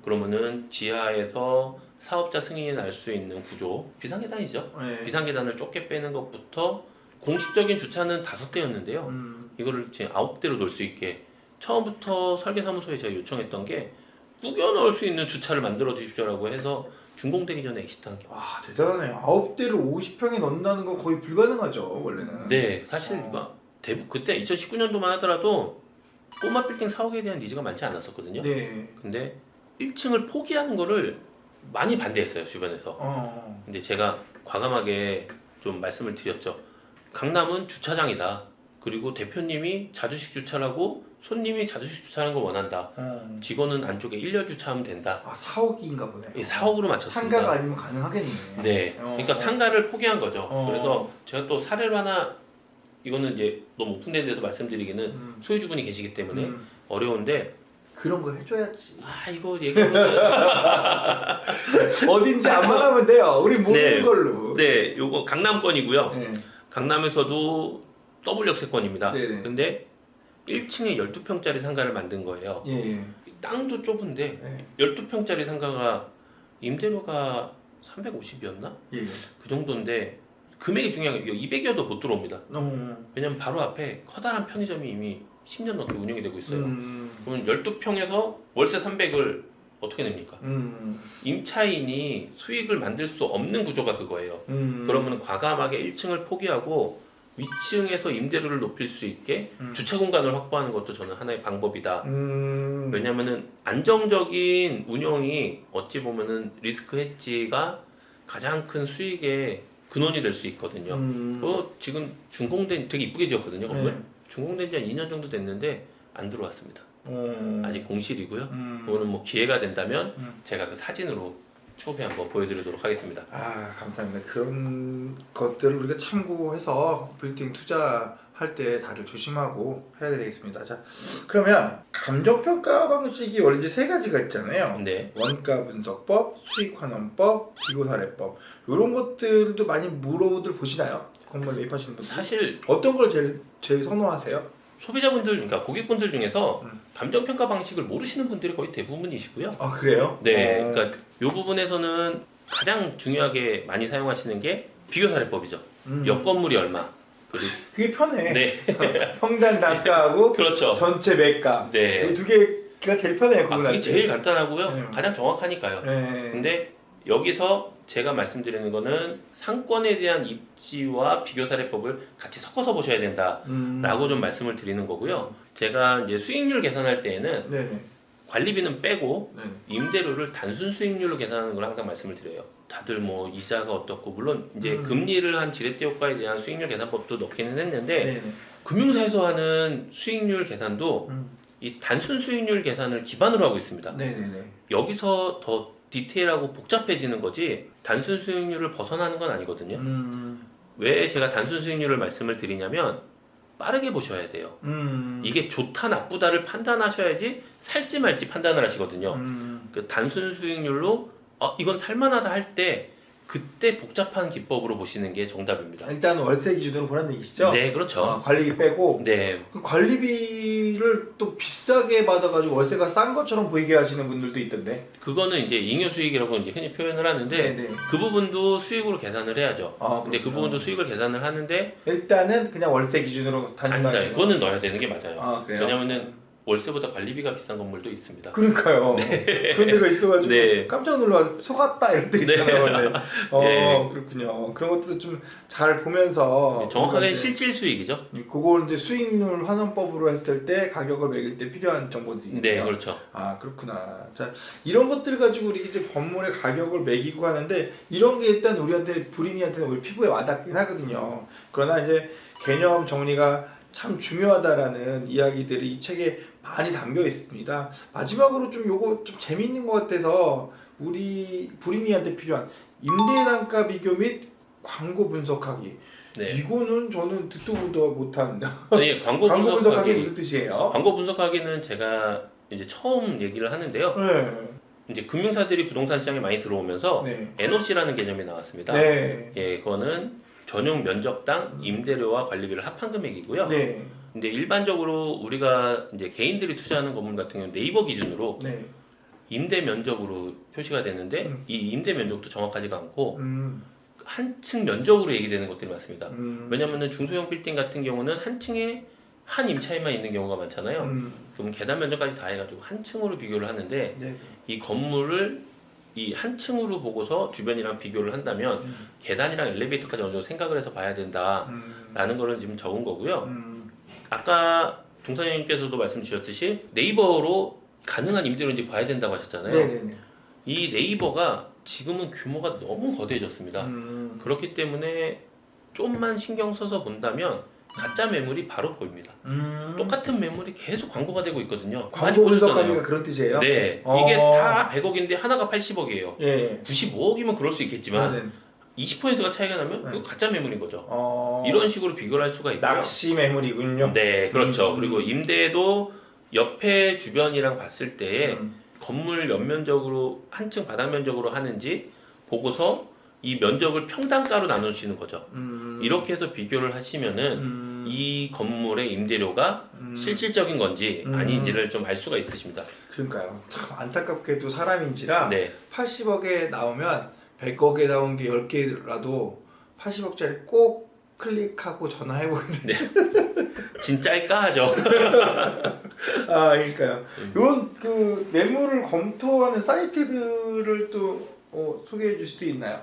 그러면은 지하에서 사업자 승인이 날 수 있는 구조, 비상계단이죠. 네. 비상계단을 좁게 빼는 것부터, 공식적인 주차는 5대였는데요. 이거를 지금 9대로 넣을 수 있게 처음부터 설계사무소에 제가 요청했던 게 꾸겨 넣을 수 있는 주차를 만들어 주십시오라고 해서 준공되기 전에 엑시트한 게. 와, 대단하네요. 9대를 50평에 넣는다는 건 거의 불가능하죠, 원래는. 네, 사실 그때 2019년도만 하더라도 꼬마 빌딩 사옥에 대한 니즈가 많지 않았었거든요. 네. 근데 1층을 포기하는 거를 많이 반대했어요, 주변에서. 근데 제가 과감하게 좀 말씀을 드렸죠. 강남은 주차장이다. 그리고 대표님이 자주식 주차라고 손님이 자주식 주차하는 걸 원한다. 직원은 안쪽에 1열 주차하면 된다. 아, 4억인가 보네요. 예, 4억으로 맞췄습니다. 상가가 아니면 가능하겠네. 네. 그러니까 상가를 포기한 거죠. 어. 그래서 제가 또 사례를 하나, 이거는 이제 너무 오픈된 데서 말씀드리기는 소유주분이 계시기 때문에 어려운데, 그런 거 해줘야지. 이거 얘기하면 어딘지 안 말하면 돼요. 우리 모르는 네. 걸로. 네, 요거 강남권이고요. 네. 강남에서도 더블 역세권입니다. 네네. 근데 1층에 12평짜리 상가를 만든 거예요. 예. 땅도 좁은데 네. 12평짜리 상가가 임대료가 350이었나? 예. 그 정도인데 금액이 중요한 게 200여도 못 들어옵니다. 왜냐면 바로 앞에 커다란 편의점이 이미 10년 넘게 운영이 되고 있어요. 그러면 12평에서 월세 300을 어떻게 냅니까? 임차인이 수익을 만들 수 없는 구조가 그거예요. 그러면 과감하게 1층을 포기하고 위층에서 임대료를 높일 수 있게 주차 공간을 확보하는 것도 저는 하나의 방법이다. 왜냐면은 안정적인 운영이 어찌 보면은 리스크 헤지가 가장 큰 수익의 근원이 될 수 있거든요. 지금 준공된, 되게 이쁘게 지었거든요, 건물. 네. 준공된 지 한 2년 정도 됐는데 안 들어왔습니다. 아직 공실이고요. 그거는 뭐 기회가 된다면 제가 그 사진으로 추후에 한번 보여드리도록 하겠습니다. 아, 감사합니다. 그런 것들을 우리가 참고해서 빌딩 투자할 때 다들 조심하고 해야 되겠습니다. 자, 그러면 감정평가 방식이 원래 이제 세 가지가 있잖아요. 네. 원가 분석법, 수익환원법, 비교사례법. 이런 것들도 많이 물어들 보시나요? 건물 매입하시는 분들. 사실 어떤 걸 제일 선호하세요? 소비자분들, 그러니까 고객분들 중에서 감정평가 방식을 모르시는 분들이 거의 대부분이시고요. 아, 그래요? 네, 그러니까 이 부분에서는 가장 중요하게 많이 사용하시는 게 비교사례법이죠. 옆 건물이 얼마. 그리고 그게 편해. 네, 평당 단가하고 그렇죠. 전체 매가. 네, 이 두 개가 제일 편해요. 구분할 그게 때. 제일 간단하고요. 네. 가장 정확하니까요. 네. 근데 여기서 제가 말씀드리는 거는 상권에 대한 입지와 비교사례법을 같이 섞어서 보셔야 된다라고 좀 말씀을 드리는 거고요. 제가 이제 수익률 계산할 때에는 네네. 관리비는 빼고 네. 임대료를 단순 수익률로 계산하는 걸 항상 말씀을 드려요. 다들 뭐 이자가 어떻고 물론 이제 음. 금리를 한 지렛대 효과에 대한 수익률 계산법도 넣기는 했는데 네네. 금융사에서 하는 수익률 계산도 음. 이 단순 수익률 계산을 기반으로 하고 있습니다. 네네네. 여기서 더 디테일하고 복잡해지는 거지 단순 수익률을 벗어나는 건 아니거든요. 왜 제가 단순 수익률을 말씀을 드리냐면 빠르게 보셔야 돼요. 이게 좋다 나쁘다를 판단하셔야지 살지 말지 판단을 하시거든요. 그 단순 수익률로 이건 살만하다 할 때 그때 복잡한 기법으로 보시는 게 정답입니다. 일단 월세 기준으로 보라는 얘기시죠? 네, 그렇죠. 관리비 빼고 네, 그 관리비를 또 비싸게 받아가지고 월세가 싼 것처럼 보이게 하시는 분들도 있던데. 그거는 이제 잉여 수익이라고 이제 흔히 표현을 하는데 네네. 그 부분도 수익으로 계산을 해야죠. 근데 그 그렇구나. 부분도 수익을 계산을 하는데 일단은 그냥 월세 기준으로 단순하게. 아니다. 그거는 넣어야 되는 게 맞아요. 그래요? 왜냐면은 월세보다 관리비가 비싼 건물도 있습니다. 그러니까요. 그런 데가 있어가지고 네. 깜짝 놀라 속았다 이런 데 있잖아요. 네. 예. 그렇군요. 그런 것도 좀 잘 보면서 정확하게 이제 실질 수익이죠. 그걸 이제 수익률 환원법으로 했을 때 가격을 매길 때 필요한 정보들이 있네요. 네, 그렇죠. 그렇구나. 자, 이런 것들 가지고 우리 이제 건물의 가격을 매기고 하는데 이런 게 일단 우리한테 불인이한테는 우리 피부에 와닿긴 하거든요. 그러나 이제 개념 정리가 참 중요하다라는 이야기들이 이 책에 많이 담겨 있습니다. 마지막으로 좀 요거 좀 재미있는 것 같아서 우리 불인이한테 필요한 임대단가 비교 및 광고 분석하기. 네. 이거는 저는 듣도 보도 못한 네, 광고 분석하기 무슨 뜻이에요? 광고 분석하기는 제가 이제 처음 얘기를 하는데요. 네. 이제 금융사들이 부동산 시장에 많이 들어오면서 네. NOC라는 개념이 나왔습니다. 네. 예, 그거는 전용 면적당 임대료와 관리비를 합한 금액이고요. 네. 근데 일반적으로 우리가 이제 개인들이 투자하는 건물 같은 경우는 네이버 기준으로 네. 임대 면적으로 표시가 되는데 이 임대 면적도 정확하지가 않고 한 층 면적으로 얘기되는 것들이 많습니다. 왜냐면은 중소형 빌딩 같은 경우는 한 층에 한 임차인만 있는 경우가 많잖아요. 그럼 계단 면적까지 다 해가지고 한 층으로 비교를 하는데 네. 이 건물을 이 한 층으로 보고서 주변이랑 비교를 한다면 계단이랑 엘리베이터까지 어느 정도 생각을 해서 봐야 된다라는 거를 지금 적은 거고요. 아까 동사님께서도 말씀 주셨듯이 네이버로 가능한 임대료인지 봐야 된다고 하셨잖아요. 네네네. 이 네이버가 지금은 규모가 너무 거대해졌습니다. 그렇기 때문에 좀만 신경 써서 본다면 가짜 매물이 바로 보입니다. 똑같은 매물이 계속 광고가 되고 있거든요. 광고 분석하기가 그런 뜻이에요? 네, 이게 다 100억인데 하나가 80억이에요. 예. 95억이면 그럴 수 있겠지만 네. 20%가 차이가 나면 네. 그거 가짜 매물인 거죠. 어... 이런 식으로 비교를 할 수가 있고요. 낚시 매물이군요. 네, 그렇죠. 그리고 임대도 옆에 주변이랑 봤을 때에 건물 연면적으로 한층 바닥 면적으로 하는지 보고서 이 면적을 평당가로 나눠주시는 거죠. 이렇게 해서 비교를 하시면은 이 건물의 임대료가 실질적인 건지 아닌지를 좀 알 수가 있으십니다. 그러니까요. 참 안타깝게도 사람인지라 네. 80억에 나오면 100억에 나온 게 10개라도 80억짜리 꼭 클릭하고 전화해보는데 진짜일까 하죠. 그러니까요. 이런 그 매물을 검토하는 사이트들을 또 소개해 줄 수도 있나요?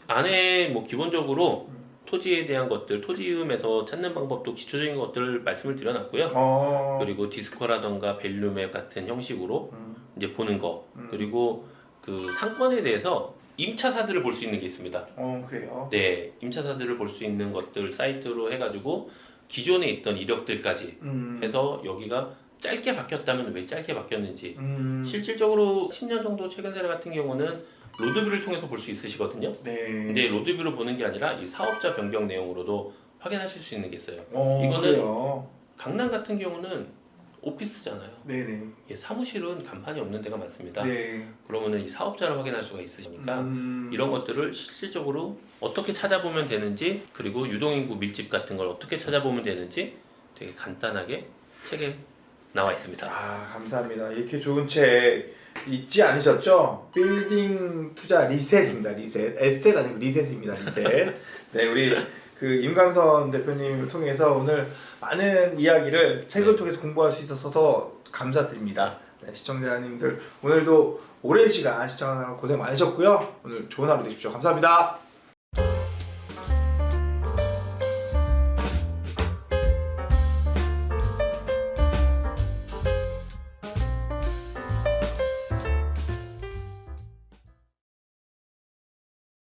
안에 뭐 기본적으로 토지에 대한 것들, 토지음에서 찾는 방법도 기초적인 것들을 말씀을 드려놨고요. 그리고 디스코라던가 밸류맵 같은 형식으로 이제 보는 거, 그리고 그 상권에 대해서 임차사들을 볼 수 있는 게 있습니다. 그래요. 네, 임차사들을 볼 수 있는 것들 사이트로 해가지고 기존에 있던 이력들까지 해서 여기가 짧게 바뀌었다면 왜 짧게 바뀌었는지 실질적으로 10년 정도 최근 사례 같은 경우는 로드뷰를 통해서 볼 수 있으시거든요. 네. 근데 로드뷰로 보는 게 아니라 이 사업자 변경 내용으로도 확인하실 수 있는 게 있어요. 이거는 그래요. 강남 같은 경우는 오피스잖아요. 네네. 예, 사무실은 간판이 없는 데가 많습니다. 네. 그러면은 이 사업자를 확인할 수가 있으시니까 이런 것들을 실질적으로 어떻게 찾아보면 되는지, 그리고 유동인구 밀집 같은 걸 어떻게 찾아보면 되는지 되게 간단하게 책에 나와 있습니다. 감사합니다. 이렇게 좋은 책 잊지 않으셨죠? 빌딩 투자 리셋입니다. 리셋. 에스텔 아니고 리셋입니다. 리셋. 네, 우리 그 임강선 대표님을 통해서 오늘 많은 이야기를 책을 통해서 공부할 수 있어서 감사드립니다. 네, 시청자님들 오늘도 오랜 시간 시청하느라 고생 많으셨고요. 오늘 좋은 하루 되십시오. 감사합니다.